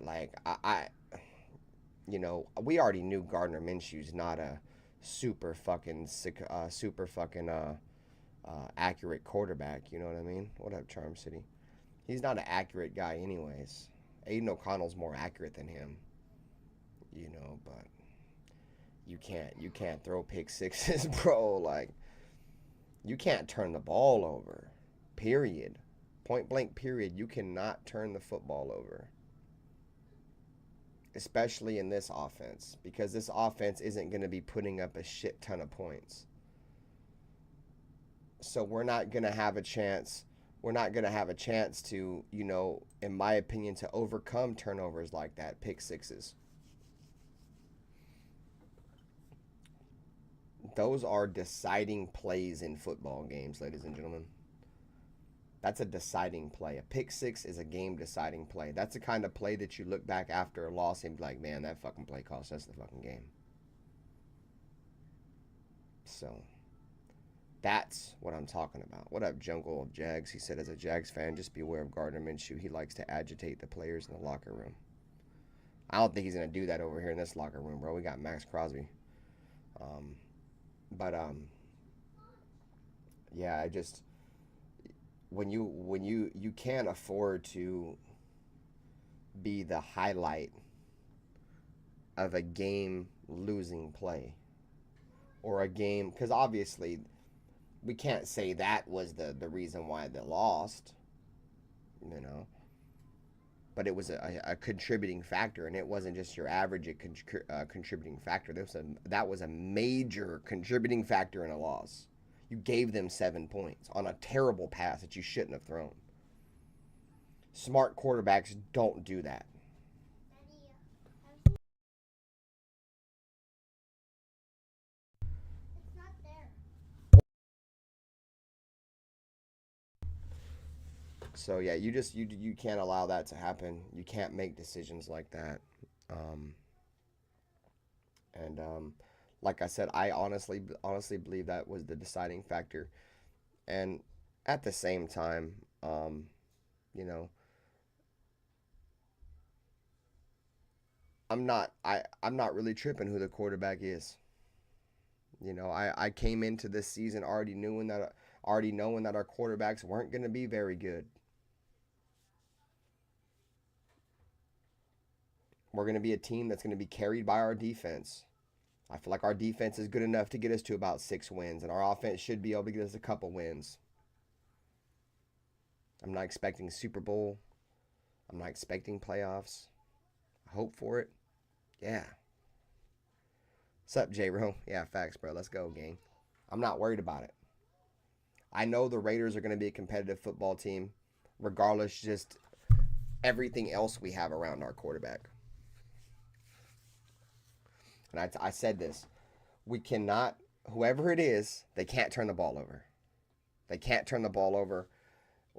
Speaker 7: like, you know, we already knew Gardner Minshew's not a super fucking accurate quarterback. You know what I mean? What up, Charm City? He's not an accurate guy anyways. Aiden O'Connell's more accurate than him. You know, but you can't throw pick 6s, bro. Like, you can't turn the ball over. period. Point blank, period. You cannot turn the football over. Especially in this offense. Because this offense isn't going to be putting up a shit ton of points. So we're not going to have a chance. We're not going to have a chance to, you know, in my opinion, to overcome turnovers like that. Pick sixes. Those are deciding plays in football games, ladies and gentlemen. That's a deciding play. A pick six is a game-deciding play. That's the kind of play that you look back after a loss and be like, man, that fucking play cost us the fucking game. So, that's what I'm talking about. What up, Jungle of Jags? He said, as a Jags fan, just beware of Gardner Minshew. He likes to agitate the players in the locker room. I don't think he's going to do that over here in this locker room, bro. We got Max Crosby. Yeah, I just... When you can't afford to be the highlight of a game losing play or a game, because obviously we can't say that was the reason why they lost, you know, but it was a contributing factor, and it wasn't just your average contributing factor. That was a major contributing factor in a loss. You gave them 7 points on a terrible pass that you shouldn't have thrown. Smart quarterbacks don't do that.
Speaker 8: It's not there.
Speaker 7: So yeah, you can't allow that to happen. You can't make decisions like that. Like I said, I honestly believe that was the deciding factor. And at the same time, you know, I'm not really tripping who the quarterback is. You know, I came into this season already knowing that our quarterbacks weren't going to be very good. We're going to be a team that's going to be carried by our defense. I feel like our defense is good enough to get us to about 6 wins, and our offense should be able to get us a couple wins. I'm not expecting Super Bowl. I'm not expecting playoffs. I hope for it. Yeah. What's up, J-Ro? Yeah, facts, bro. Let's go, gang. I'm not worried about it. I know the Raiders are going to be a competitive football team, regardless just everything else we have around our quarterback. And I said this, we cannot, whoever it is, they can't turn the ball over. They can't turn the ball over.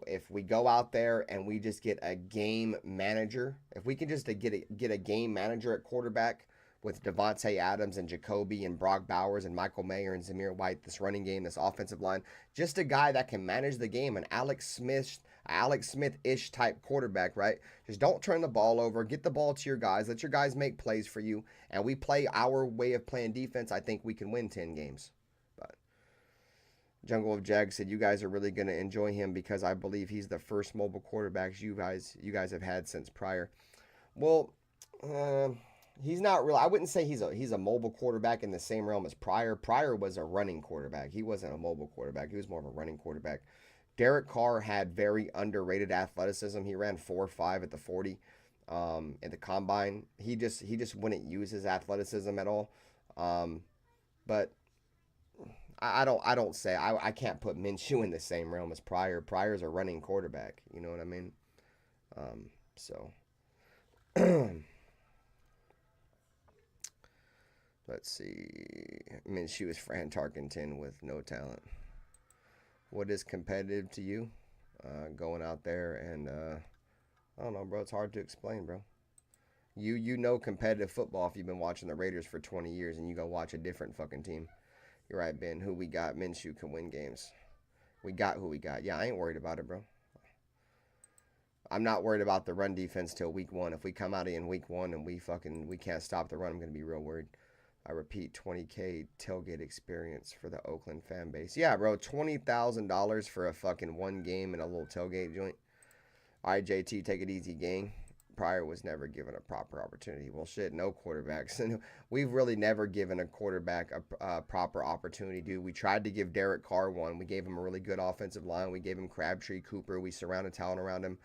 Speaker 7: If we go out there and we just get a game manager, if we can just get a game manager at quarterback with Devontae Adams and Jacoby and Brock Bowers and Michael Mayer and Zamir White, this running game, this offensive line, just a guy that can manage the game, an Alex Smith-ish type quarterback, right? Just don't turn the ball over. Get the ball to your guys. Let your guys make plays for you. And we play our way of playing defense. I think we can win 10 games. But Jungle of Jag said, you guys are really going to enjoy him because I believe he's the first mobile quarterback you guys have had since Pryor. Well, he's not real. I wouldn't say he's a mobile quarterback in the same realm as Pryor. Pryor was a running quarterback. He wasn't a mobile quarterback. He was more of a running quarterback. Derek Carr had very underrated athleticism. He ran 4.5 at the 40 at the combine. He just wouldn't use his athleticism at all. But I can't put Minshew in the same realm as Pryor. Pryor's a running quarterback. You know what I mean? Let's see. Minshew is Fran Tarkenton with no talent. What is competitive to you? Going out there and I don't know, bro. It's hard to explain, bro. You know competitive football if you've been watching the Raiders for 20 years and you go watch a different fucking team. You're right, Ben. Who we got? Minshew can win games. We got who we got. Yeah, I ain't worried about it, bro. I'm not worried about the run defense till week 1. If we come out in week 1 and we can't stop the run, I'm gonna be real worried. I repeat, $20K tailgate experience for the Oakland fan base. Yeah, bro, $20,000 for a fucking one game and a little tailgate joint. All right, JT, take it easy, gang. Pryor was never given a proper opportunity. Well, shit, no quarterbacks. And we've really never given a quarterback a proper opportunity, dude. We tried to give Derek Carr one. We gave him a really good offensive line. We gave him Crabtree, Cooper. We surrounded talent around him.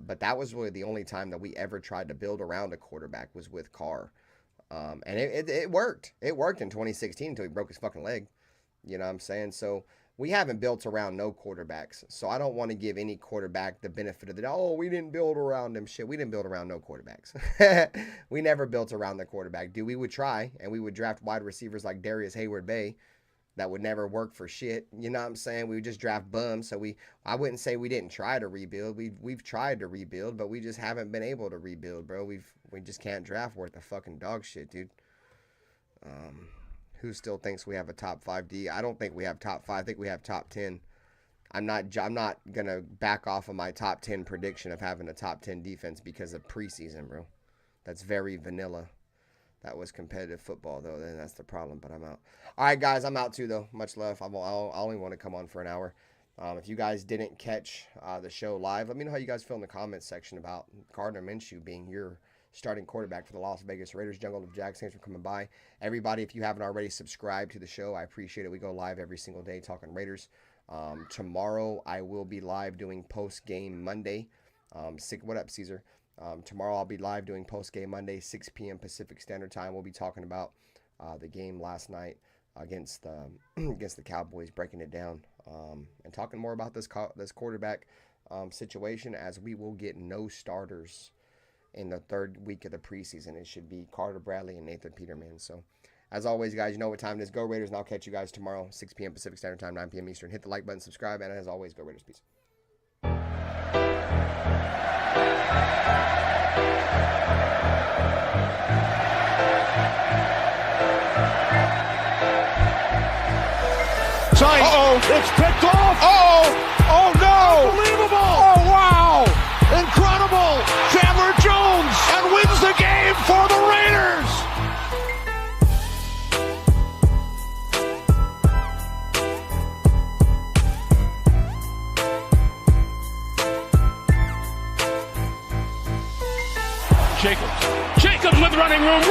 Speaker 7: But that was really the only time that we ever tried to build around a quarterback was with Carr. And it worked. It worked in 2016 until he broke his fucking leg. You know what I'm saying? So we haven't built around no quarterbacks. So I don't want to give any quarterback the benefit of the, oh, we didn't build around him. Shit, we didn't build around no quarterbacks. We never built around the quarterback. Dude, we would try, and we would draft wide receivers like Darius Hayward-Bay that would never work for shit. You know what I'm saying? We would just draft bums. So I wouldn't say we didn't try to rebuild. We've tried to rebuild, but we just haven't been able to rebuild, bro. We just can't draft worth the fucking dog shit, dude. Who still thinks we have a top 5 D? I don't think we have top 5. I think we have top 10. I'm not gonna back off of my top 10 prediction of having a top 10 defense because of preseason, bro. That's very vanilla. That was competitive football, though. Then that's the problem. But I'm out. All right, guys, I'm out too, though. Much love. I only want to come on for an hour. If you guys didn't catch the show live, let me know how you guys feel in the comments section about Gardner Minshew being your starting quarterback for the Las Vegas Raiders. Jungle of Jacks, thanks for coming by. Everybody, if you haven't already subscribed to the show, I appreciate it. We go live every single day talking Raiders. Tomorrow, I will be live doing post-game Monday. What up, Caesar? Tomorrow, I'll be live doing post-game Monday, 6 p.m. Pacific Standard Time. We'll be talking about the game last night against the Cowboys, breaking it down, and talking more about this quarterback situation, as we will get no starters in the third week of the preseason. It should be Carter Bradley and Nathan Peterman. So, as always, guys, you know what time it is. Go Raiders, and I'll catch you guys tomorrow, 6 p.m. Pacific Standard Time, 9 p.m. Eastern. Hit the like button, subscribe, and as always, go Raiders. Peace.
Speaker 3: It's picked off. Oh no. Unbelievable. Oh, wow. Incredible. Chandler Jones and wins the game for the Raiders. Jacobs with running room.